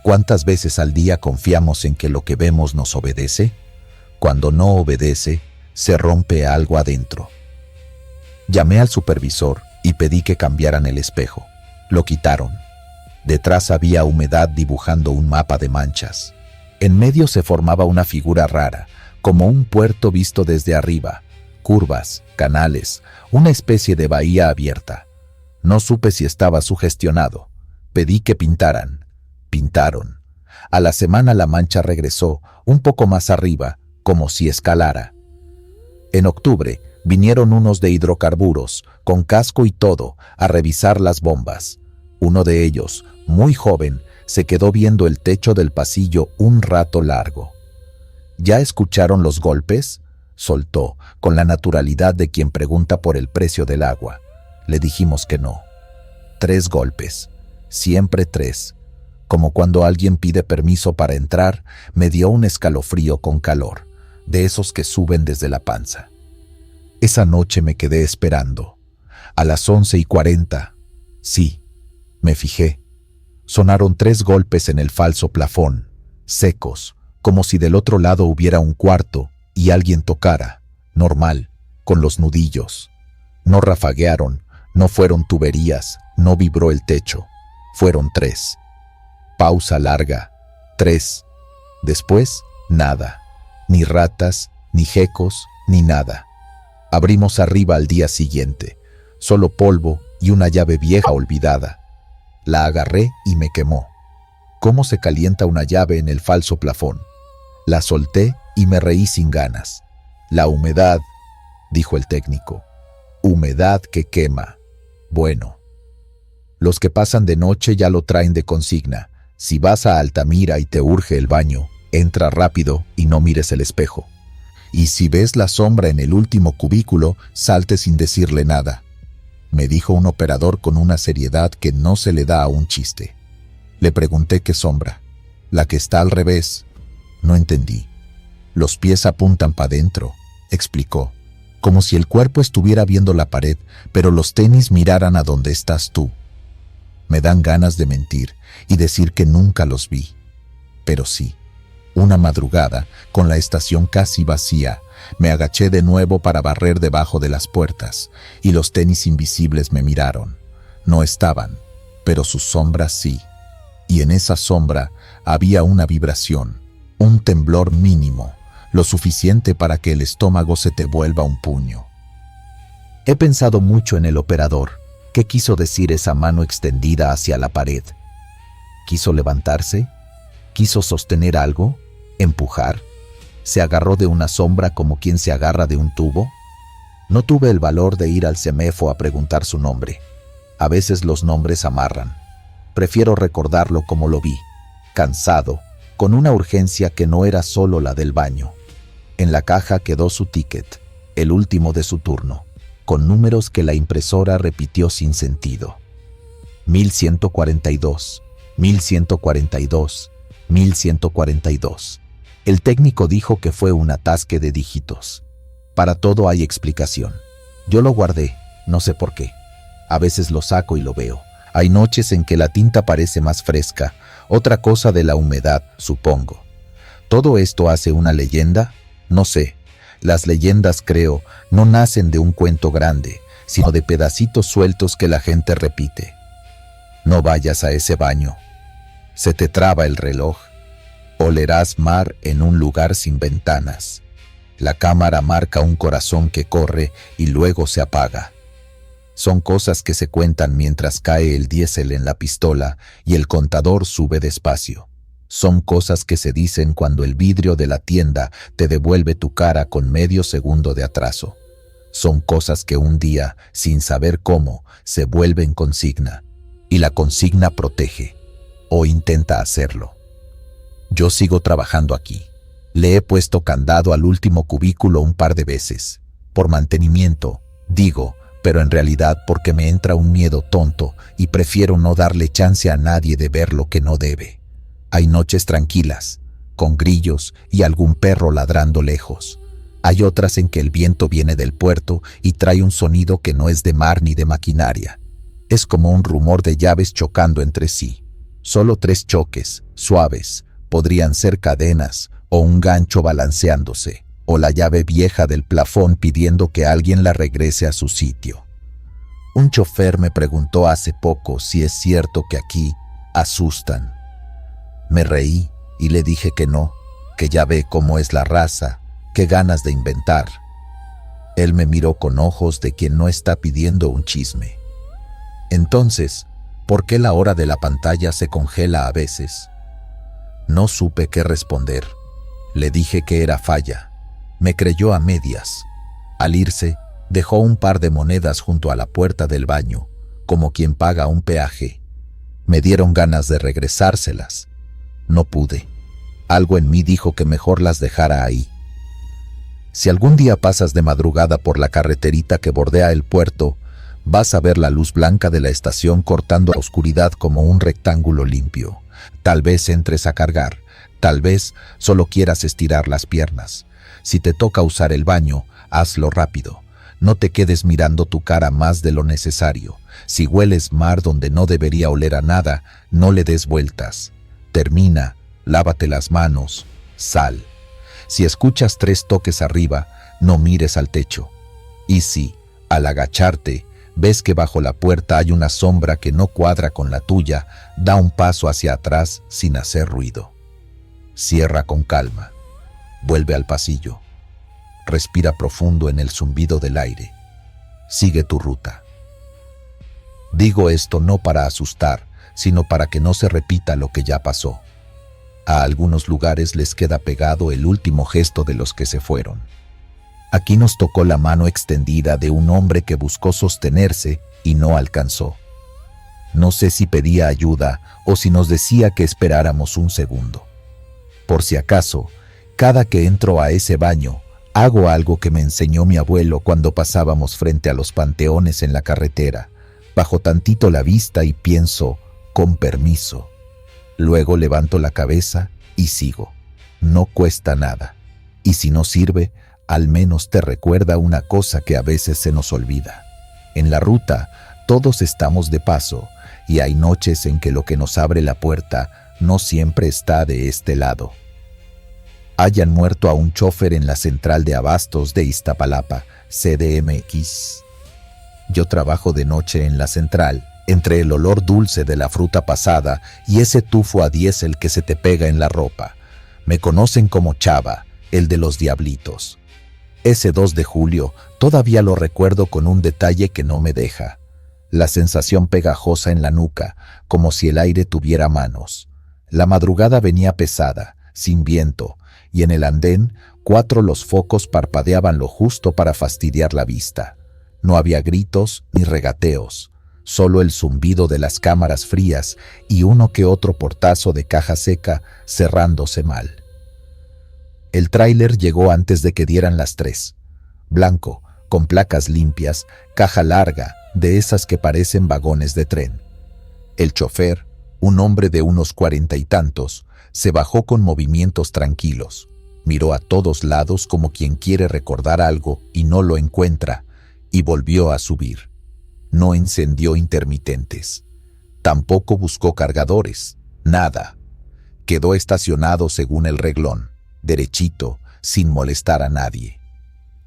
¿Cuántas veces al día confiamos en que lo que vemos nos obedece? Cuando no obedece, se rompe algo adentro. Llamé al supervisor y pedí que cambiaran el espejo. Lo quitaron. Detrás había humedad dibujando un mapa de manchas. En medio se formaba una figura rara, como un puerto visto desde arriba. Curvas, canales, una especie de bahía abierta. No supe si estaba sugestionado. Pedí que pintaran. Pintaron. A la semana la mancha regresó, un poco más arriba, como si escalara. En octubre, vinieron unos de hidrocarburos, con casco y todo, a revisar las bombas. Uno de ellos, muy joven, se quedó viendo el techo del pasillo un rato largo. ¿Ya escucharon los golpes?, soltó, con la naturalidad de quien pregunta por el precio del agua. Le dijimos que no. 3 golpes, siempre 3. Como cuando alguien pide permiso para entrar, me dio un escalofrío con calor, de esos que suben desde la panza. Esa noche me quedé esperando. A las 11:40, sí, me fijé. Sonaron 3 golpes en el falso plafón, secos, como si del otro lado hubiera un cuarto y alguien tocara, normal, con los nudillos. No rafaguearon, no fueron tuberías, no vibró el techo. Fueron 3. Pausa larga. 3. Después, nada. Ni ratas, ni gecos, ni nada. Abrimos arriba al día siguiente. Solo polvo y una llave vieja olvidada. La agarré y me quemó. ¿Cómo se calienta una llave en el falso plafón? La solté y me reí sin ganas. La humedad, dijo el técnico. Humedad que quema. Bueno. Los que pasan de noche ya lo traen de consigna. Si vas a Altamira y te urge el baño, entra rápido y no mires el espejo. Y si ves la sombra en el último cubículo, salte sin decirle nada, me dijo un operador con una seriedad que no se le da a un chiste. Le pregunté qué sombra. La que está al revés. No entendí. Los pies apuntan para adentro, explicó, como si el cuerpo estuviera viendo la pared, pero los tenis miraran a donde estás tú. Me dan ganas de mentir y decir que nunca los vi. Pero sí, una madrugada, con la estación casi vacía, me agaché de nuevo para barrer debajo de las puertas, y los tenis invisibles me miraron. No estaban, pero sus sombras sí. Y en esa sombra había una vibración, un temblor mínimo, lo suficiente para que el estómago se te vuelva un puño. He pensado mucho en el operador. ¿Qué quiso decir esa mano extendida hacia la pared? ¿Quiso levantarse? ¿Quiso sostener algo? ¿Empujar? ¿Se agarró de una sombra como quien se agarra de un tubo? No tuve el valor de ir al CEMEFO a preguntar su nombre. A veces los nombres amarran. Prefiero recordarlo como lo vi, cansado, con una urgencia que no era solo la del baño. En la caja quedó su ticket, el último de su turno, con números que la impresora repitió sin sentido. 1142, 1142, 1142. El técnico dijo que fue un atasque de dígitos. Para todo hay explicación. Yo lo guardé, no sé por qué. A veces lo saco y lo veo. Hay noches en que la tinta parece más fresca, otra cosa de la humedad, supongo. ¿Todo esto hace una leyenda? No sé. Las leyendas, creo, no nacen de un cuento grande, sino de pedacitos sueltos que la gente repite. No vayas a ese baño. Se te traba el reloj. Olerás mar en un lugar sin ventanas. La cámara marca un corazón que corre y luego se apaga. Son cosas que se cuentan mientras cae el diésel en la pistola y el contador sube despacio. Son cosas que se dicen cuando el vidrio de la tienda te devuelve tu cara con medio segundo de atraso. Son cosas que un día, sin saber cómo, se vuelven consigna. Y la consigna protege, o intenta hacerlo. Yo sigo trabajando aquí. Le he puesto candado al último cubículo un par de veces. Por mantenimiento, digo, pero en realidad porque me entra un miedo tonto y prefiero no darle chance a nadie de ver lo que no debe. Hay noches tranquilas, con grillos y algún perro ladrando lejos. Hay otras en que el viento viene del puerto y trae un sonido que no es de mar ni de maquinaria. Es como un rumor de llaves chocando entre sí. Solo 3 choques, suaves, podrían ser cadenas o un gancho balanceándose, o la llave vieja del plafón pidiendo que alguien la regrese a su sitio. Un chofer me preguntó hace poco si es cierto que aquí asustan. Me reí y le dije que no, que ya ve cómo es la raza, qué ganas de inventar. Él me miró con ojos de quien no está pidiendo un chisme. Entonces, ¿por qué la hora de la pantalla se congela a veces? No supe qué responder. Le dije que era falla. Me creyó a medias. Al irse, dejó un par de monedas junto a la puerta del baño, como quien paga un peaje. Me dieron ganas de regresárselas. No pude. Algo en mí dijo que mejor las dejara ahí. Si algún día pasas de madrugada por la carreterita que bordea el puerto, vas a ver la luz blanca de la estación cortando la oscuridad como un rectángulo limpio. Tal vez entres a cargar, tal vez solo quieras estirar las piernas. Si te toca usar el baño, hazlo rápido. No te quedes mirando tu cara más de lo necesario. Si hueles mar donde no debería oler a nada, no le des vueltas. Termina, lávate las manos, sal. Si escuchas 3 toques arriba, no mires al techo. Y si, al agacharte, ves que bajo la puerta hay una sombra que no cuadra con la tuya, da un paso hacia atrás sin hacer ruido. Cierra con calma. Vuelve al pasillo. Respira profundo en el zumbido del aire. Sigue tu ruta. Digo esto no para asustar, sino para que no se repita lo que ya pasó. A algunos lugares les queda pegado el último gesto de los que se fueron. Aquí nos tocó la mano extendida de un hombre que buscó sostenerse y no alcanzó. No sé si pedía ayuda o si nos decía que esperáramos un segundo. Por si acaso, cada que entro a ese baño, hago algo que me enseñó mi abuelo cuando pasábamos frente a los panteones en la carretera. Bajo tantito la vista y pienso, con permiso. Luego levanto la cabeza y sigo. No cuesta nada. Y si no sirve, al menos te recuerda una cosa que a veces se nos olvida. En la ruta, todos estamos de paso, y hay noches en que lo que nos abre la puerta no siempre está de este lado. Hayan muerto a un chofer en la central de abastos de Iztapalapa, CDMX. Yo trabajo de noche en la central, entre el olor dulce de la fruta pasada y ese tufo a diésel que se te pega en la ropa. Me conocen como Chava, el de los diablitos. Ese 2 de julio todavía lo recuerdo con un detalle que no me deja. La sensación pegajosa en la nuca, como si el aire tuviera manos. La madrugada venía pesada, sin viento, y en el andén 4 los focos parpadeaban lo justo para fastidiar la vista. No había gritos ni regateos. Solo el zumbido de las cámaras frías y uno que otro portazo de caja seca cerrándose mal. El tráiler llegó antes de que dieran las 3. Blanco, con placas limpias, caja larga, de esas que parecen vagones de tren. El chofer, un hombre de unos 40 y tantos, se bajó con movimientos tranquilos. Miró a todos lados como quien quiere recordar algo y no lo encuentra, y volvió a subir. No encendió intermitentes. Tampoco buscó cargadores. Nada. Quedó estacionado según el reglón, derechito, sin molestar a nadie.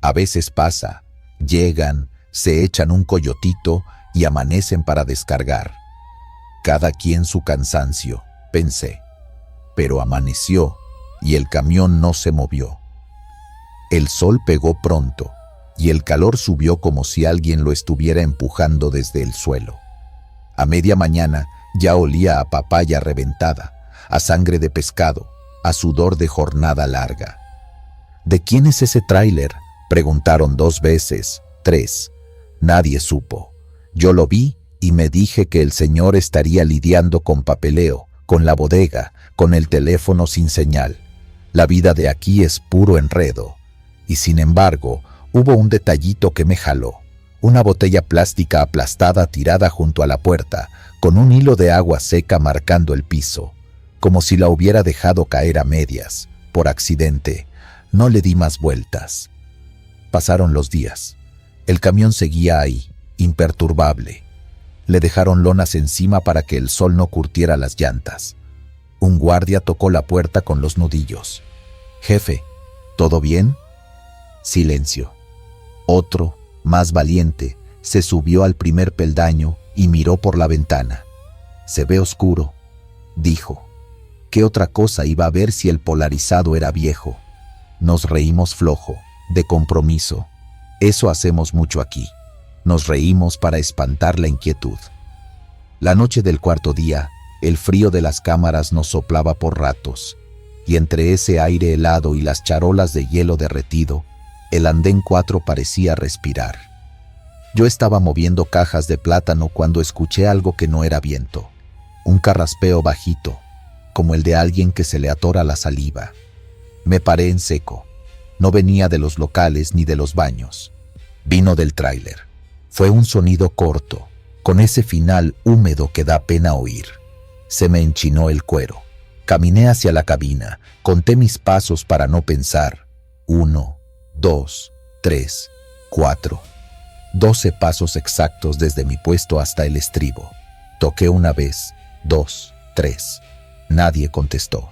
A veces pasa, llegan, se echan un coyotito y amanecen para descargar. Cada quien su cansancio, pensé. Pero amaneció y el camión no se movió. El sol pegó pronto y el calor subió como si alguien lo estuviera empujando desde el suelo. A media mañana ya olía a papaya reventada, a sangre de pescado, a sudor de jornada larga. ¿De quién es ese tráiler?, preguntaron 2 veces, 3. Nadie supo. Yo lo vi y me dije que el señor estaría lidiando con papeleo, con la bodega, con el teléfono sin señal. La vida de aquí es puro enredo. Y sin embargo, hubo un detallito que me jaló. Una botella plástica aplastada tirada junto a la puerta, con un hilo de agua seca marcando el piso, como si la hubiera dejado caer a medias, por accidente. No le di más vueltas. Pasaron los días. El camión seguía ahí, imperturbable. Le dejaron lonas encima para que el sol no curtiera las llantas. Un guardia tocó la puerta con los nudillos. «Jefe, ¿todo bien?» Silencio. Otro, más valiente, se subió al primer peldaño y miró por la ventana. «Se ve oscuro», dijo. ¿Qué otra cosa iba a ver si el polarizado era viejo? Nos reímos flojo, de compromiso. Eso hacemos mucho aquí. Nos reímos para espantar la inquietud. La noche del 4.º día, El frío de las cámaras nos soplaba por ratos, y entre ese aire helado y las charolas de hielo derretido, el andén 4 parecía respirar. Yo estaba moviendo cajas de plátano cuando escuché algo que no era viento. Un carraspeo bajito, como el de alguien que se le atora la saliva. Me paré en seco. No venía de los locales ni de los baños. Vino del tráiler. Fue un sonido corto, con ese final húmedo que da pena oír. Se me enchinó el cuero. Caminé hacia la cabina, conté mis pasos para no pensar. 1, 2, 3, 4. 12 pasos exactos desde mi puesto hasta el estribo. Toqué una vez, 2, 3. Nadie contestó.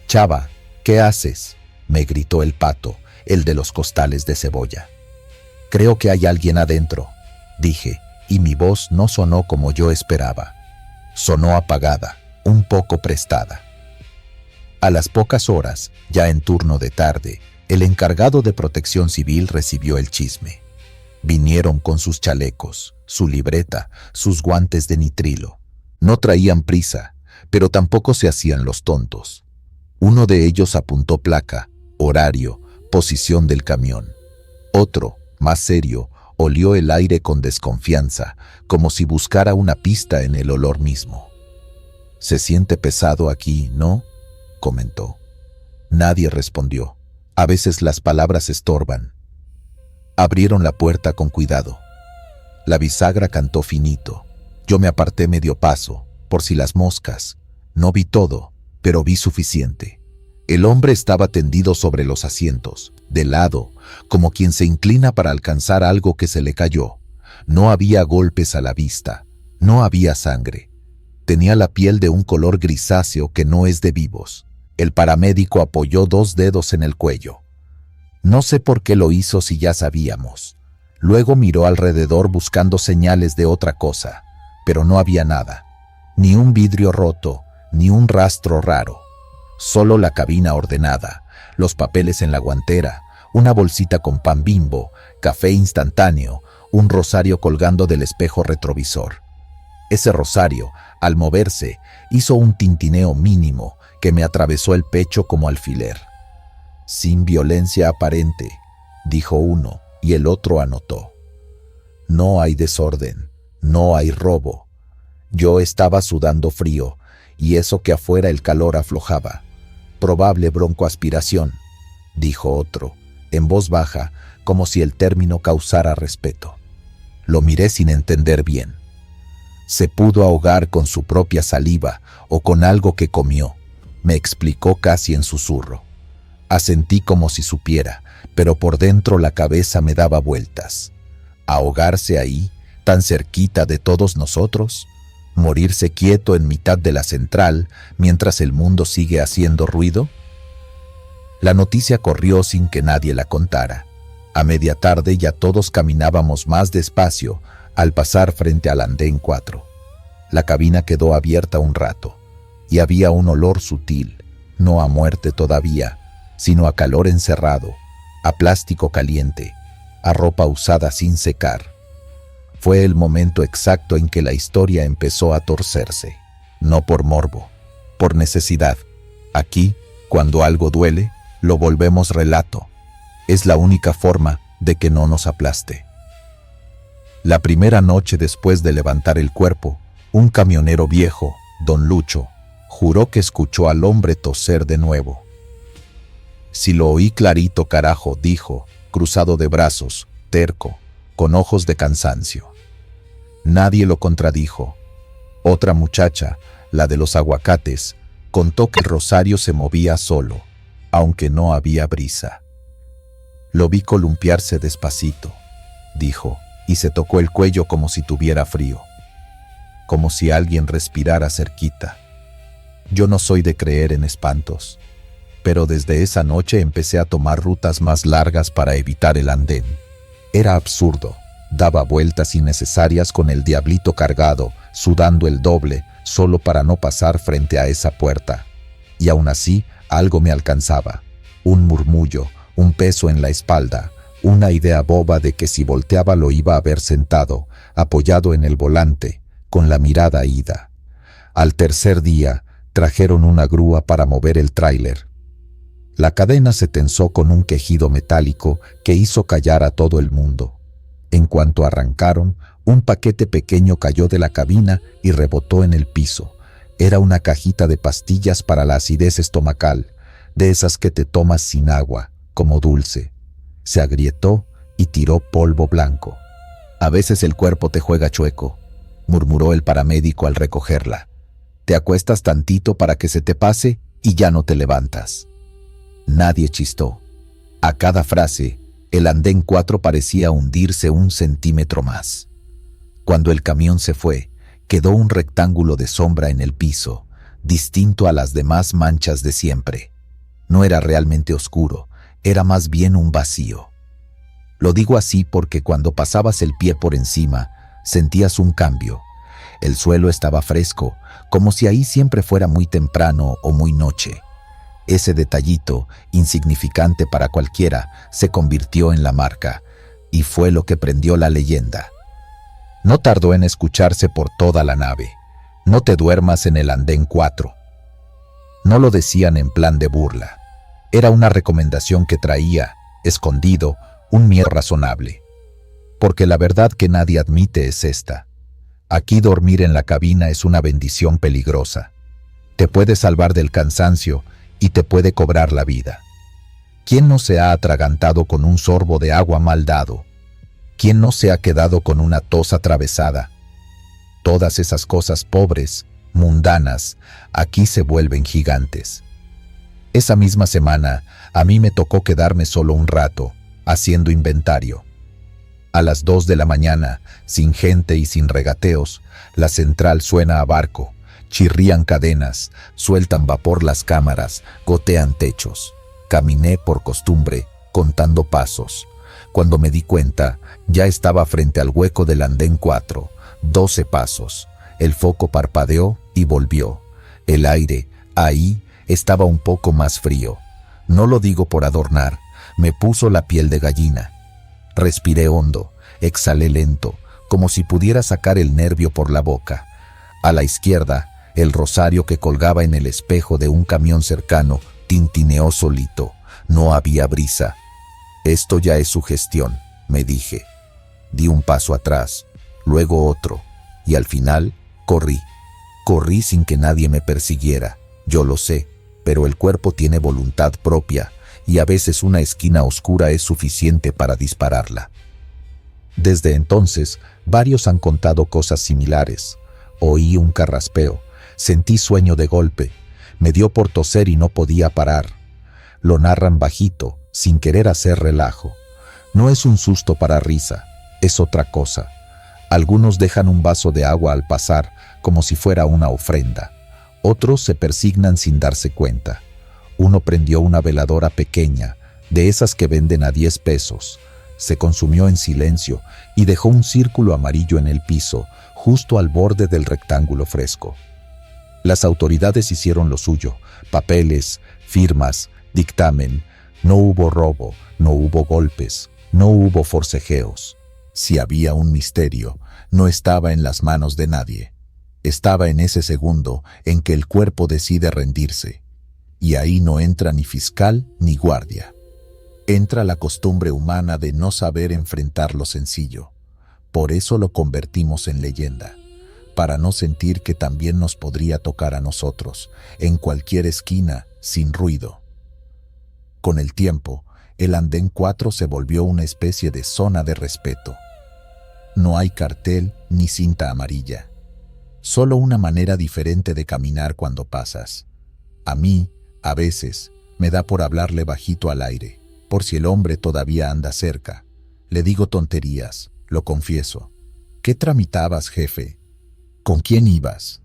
«Chava, ¿qué haces?», me gritó el pato, el de los costales de cebolla. «Creo que hay alguien adentro», dije, y mi voz no sonó como yo esperaba. Sonó apagada, un poco prestada. A las pocas horas, ya en turno de tarde, el encargado de Protección Civil recibió el chisme. Vinieron con sus chalecos, su libreta, sus guantes de nitrilo. No traían prisa, pero tampoco se hacían los tontos. Uno de ellos apuntó placa, horario, posición del camión. Otro, más serio, olió el aire con desconfianza, como si buscara una pista en el olor mismo. «Se siente pesado aquí, ¿no?», comentó. Nadie respondió. A veces las palabras estorban. Abrieron la puerta con cuidado. La bisagra cantó finito. Yo me aparté medio paso, por si las moscas. No vi todo, pero vi suficiente. El hombre estaba tendido sobre los asientos, de lado, como quien se inclina para alcanzar algo que se le cayó. No había golpes a la vista, no había sangre. Tenía la piel de un color grisáceo que no es de vivos. El paramédico apoyó 2 dedos en el cuello. No sé por qué lo hizo si ya sabíamos. Luego miró alrededor buscando señales de otra cosa, pero no había nada. Ni un vidrio roto, ni un rastro raro. Solo la cabina ordenada, los papeles en la guantera, una bolsita con pan Bimbo, café instantáneo, un rosario colgando del espejo retrovisor. Ese rosario, al moverse, hizo un tintineo mínimo que me atravesó el pecho como alfiler. «Sin violencia aparente», dijo uno, y el otro anotó. «No hay desorden, no hay robo». Yo estaba sudando frío, y eso que afuera el calor aflojaba. «Probable broncoaspiración», dijo otro, en voz baja, como si el término causara respeto. Lo miré sin entender bien. «Se pudo ahogar con su propia saliva o con algo que comió», me explicó casi en susurro. Asentí como si supiera, pero por dentro la cabeza me daba vueltas. ¿Ahogarse ahí, tan cerquita de todos nosotros? ¿Morirse quieto en mitad de la central mientras el mundo sigue haciendo ruido? La noticia corrió sin que nadie la contara. A media tarde ya todos caminábamos más despacio al pasar frente al andén 4. La cabina quedó abierta un rato, y había un olor sutil, no a muerte todavía, sino a calor encerrado, a plástico caliente, a ropa usada sin secar. Fue el momento exacto en que la historia empezó a torcerse, no por morbo, por necesidad. Aquí, cuando algo duele, lo volvemos relato. Es la única forma de que no nos aplaste. La primera noche después de levantar el cuerpo, un camionero viejo, don Lucho, juró que escuchó al hombre toser de nuevo. «Si lo oí clarito, carajo», dijo, cruzado de brazos, terco, con ojos de cansancio. Nadie lo contradijo. Otra muchacha, la de los aguacates, contó que el rosario se movía solo, aunque no había brisa. «Lo vi columpiarse despacito», dijo, y se tocó el cuello como si tuviera frío, como si alguien respirara cerquita. Yo no soy de creer en espantos, pero desde esa noche empecé a tomar rutas más largas para evitar el andén. Era absurdo. Daba vueltas innecesarias con el diablito cargado, sudando el doble, solo para no pasar frente a esa puerta. Y aún así, algo me alcanzaba. Un murmullo, un peso en la espalda, una idea boba de que si volteaba lo iba a ver sentado, apoyado en el volante, con la mirada ida. Al tercer día, trajeron una grúa para mover el tráiler. La cadena se tensó con un quejido metálico que hizo callar a todo el mundo. En cuanto arrancaron, un paquete pequeño cayó de la cabina y rebotó en el piso. Era una cajita de pastillas para la acidez estomacal, de esas que te tomas sin agua, como dulce. Se agrietó y tiró polvo blanco. «A veces el cuerpo te juega chueco», murmuró el paramédico al recogerla. «Te acuestas tantito para que se te pase y ya no te levantas». Nadie chistó. A cada frase, el andén 4 parecía hundirse 1 centímetro más. Cuando el camión se fue, quedó un rectángulo de sombra en el piso, distinto a las demás manchas de siempre. No era realmente oscuro, era más bien un vacío. Lo digo así porque cuando pasabas el pie por encima, sentías un cambio. El suelo estaba fresco, como si ahí siempre fuera muy temprano o muy noche. Ese detallito, insignificante para cualquiera, se convirtió en la marca, y fue lo que prendió la leyenda. No tardó en escucharse por toda la nave. «No te duermas en el andén 4». No lo decían en plan de burla. Era una recomendación que traía, escondido, un miedo razonable. Porque la verdad que nadie admite es esta. Aquí dormir en la cabina es una bendición peligrosa. Te puede salvar del cansancio y te puede cobrar la vida. ¿Quién no se ha atragantado con un sorbo de agua mal dado? ¿Quién no se ha quedado con una tos atravesada? Todas esas cosas pobres, mundanas, aquí se vuelven gigantes. Esa misma semana, a mí me tocó quedarme solo un rato, haciendo inventario. A las 2 de la mañana, sin gente y sin regateos, la central suena a barco. Chirrían cadenas, sueltan vapor las cámaras, gotean techos. Caminé por costumbre, contando pasos. Cuando me di cuenta, ya estaba frente al hueco del andén 4, 12 pasos. El foco parpadeó y volvió. El aire, ahí, estaba un poco más frío. No lo digo por adornar, me puso la piel de gallina. Respiré hondo, exhalé lento, como si pudiera sacar el nervio por la boca. A la izquierda, el rosario que colgaba en el espejo de un camión cercano tintineó solito. No había brisa. «Esto ya es sugestión», me dije. Di un paso atrás, luego otro, y al final corrí. Corrí sin que nadie me persiguiera. Yo lo sé, pero el cuerpo tiene voluntad propia, y a veces una esquina oscura es suficiente para dispararla. Desde entonces, varios han contado cosas similares. Oí un carraspeo. Sentí sueño de golpe. Me dio por toser y no podía parar. Lo narran bajito, sin querer hacer relajo. No es un susto para risa, es otra cosa. Algunos dejan un vaso de agua al pasar, como si fuera una ofrenda. Otros se persignan sin darse cuenta. Uno prendió una veladora pequeña, de esas que venden a 10 pesos. Se consumió en silencio y dejó un círculo amarillo en el piso, justo al borde del rectángulo fresco. Las autoridades hicieron lo suyo, papeles, firmas, dictamen. No hubo robo, no hubo golpes, no hubo forcejeos. Si había un misterio, no estaba en las manos de nadie. Estaba en ese segundo en que el cuerpo decide rendirse. Y ahí no entra ni fiscal ni guardia. Entra la costumbre humana de no saber enfrentar lo sencillo. Por eso lo convertimos en leyenda. Para no sentir que también nos podría tocar a nosotros, en cualquier esquina, sin ruido. Con el tiempo, el andén 4 se volvió una especie de zona de respeto. No hay cartel ni cinta amarilla. Solo una manera diferente de caminar cuando pasas. A mí, a veces, me da por hablarle bajito al aire, por si el hombre todavía anda cerca. Le digo tonterías, lo confieso. ¿Qué tramitabas, jefe? ¿Con quién ibas?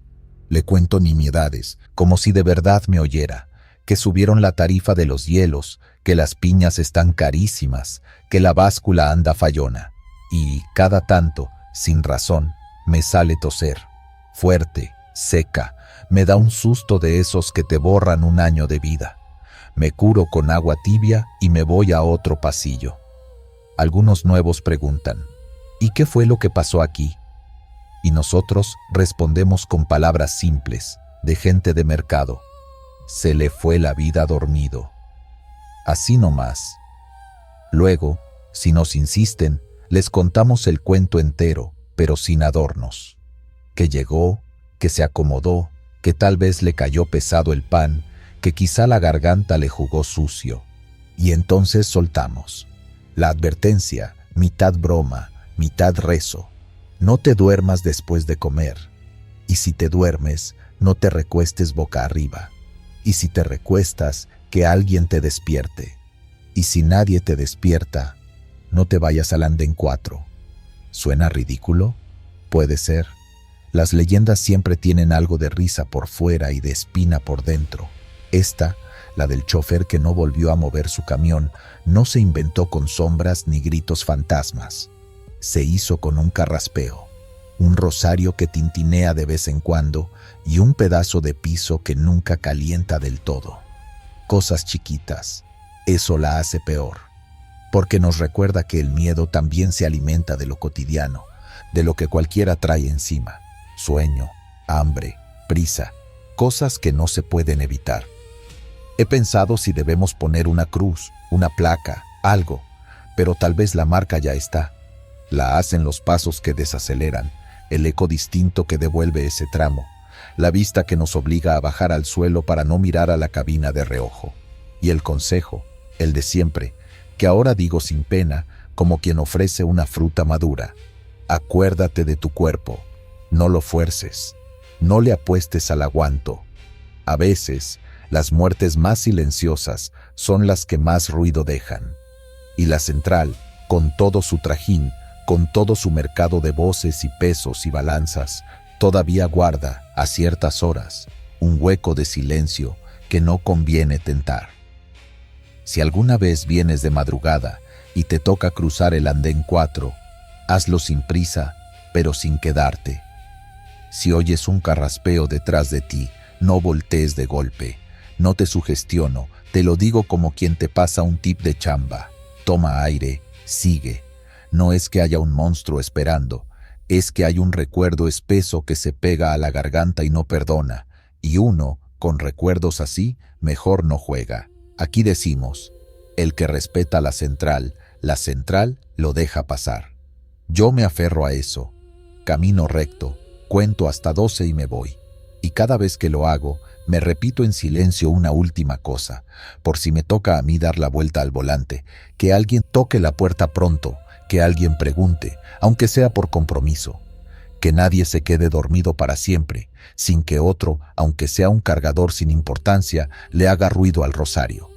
Le cuento nimiedades, como si de verdad me oyera, que subieron la tarifa de los hielos, que las piñas están carísimas, que la báscula anda fallona. Y, cada tanto, sin razón, me sale toser. Fuerte, seca, me da un susto de esos que te borran un año de vida. Me curo con agua tibia y me voy a otro pasillo. Algunos nuevos preguntan, ¿y qué fue lo que pasó aquí? y nosotros respondemos con palabras simples, de gente de mercado. Se le fue la vida dormido. Así nomás. Luego, si nos insisten, les contamos el cuento entero, pero sin adornos. Que llegó, que se acomodó, que tal vez le cayó pesado el pan, que quizá la garganta le jugó sucio. Y entonces soltamos. La advertencia, mitad broma, mitad rezo. No te duermas después de comer. Y si te duermes, no te recuestes boca arriba. Y si te recuestas, que alguien te despierte. Y si nadie te despierta, no te vayas al andén 4. ¿Suena ridículo? Puede ser. Las leyendas siempre tienen algo de risa por fuera y de espina por dentro. Esta, la del chofer que no volvió a mover su camión, no se inventó con sombras ni gritos fantasmas. Se hizo con un carraspeo, un rosario que tintinea de vez en cuando y un pedazo de piso que nunca calienta del todo. Cosas chiquitas. Eso la hace peor, porque nos recuerda que el miedo también se alimenta de lo cotidiano, de lo que cualquiera trae encima. Sueño, hambre, prisa, cosas que no se pueden evitar. He pensado si debemos poner una cruz, una placa, algo, pero tal vez la marca ya está. La hacen los pasos que desaceleran, el eco distinto que devuelve ese tramo, la vista que nos obliga a bajar al suelo para no mirar a la cabina de reojo. Y el consejo, el de siempre, que ahora digo sin pena, como quien ofrece una fruta madura. Acuérdate de tu cuerpo, no lo fuerces, no le apuestes al aguanto. A veces, las muertes más silenciosas son las que más ruido dejan. Y la central, con todo su trajín, con todo su mercado de voces y pesos y balanzas, todavía guarda, a ciertas horas, un hueco de silencio que no conviene tentar. Si alguna vez vienes de madrugada y te toca cruzar el andén 4, hazlo sin prisa, pero sin quedarte. Si oyes un carraspeo detrás de ti, no voltees de golpe. No te sugestiono, te lo digo como quien te pasa un tip de chamba. Toma aire, sigue. No es que haya un monstruo esperando, es que hay un recuerdo espeso que se pega a la garganta y no perdona, y uno, con recuerdos así, mejor no juega. Aquí decimos, el que respeta la central lo deja pasar. Yo me aferro a eso, camino recto, cuento hasta 12 y me voy. Y cada vez que lo hago, me repito en silencio una última cosa, por si me toca a mí dar la vuelta al volante, que alguien toque la puerta pronto, que alguien pregunte, aunque sea por compromiso. Que nadie se quede dormido para siempre, sin que otro, aunque sea un cargador sin importancia, le haga ruido al rosario.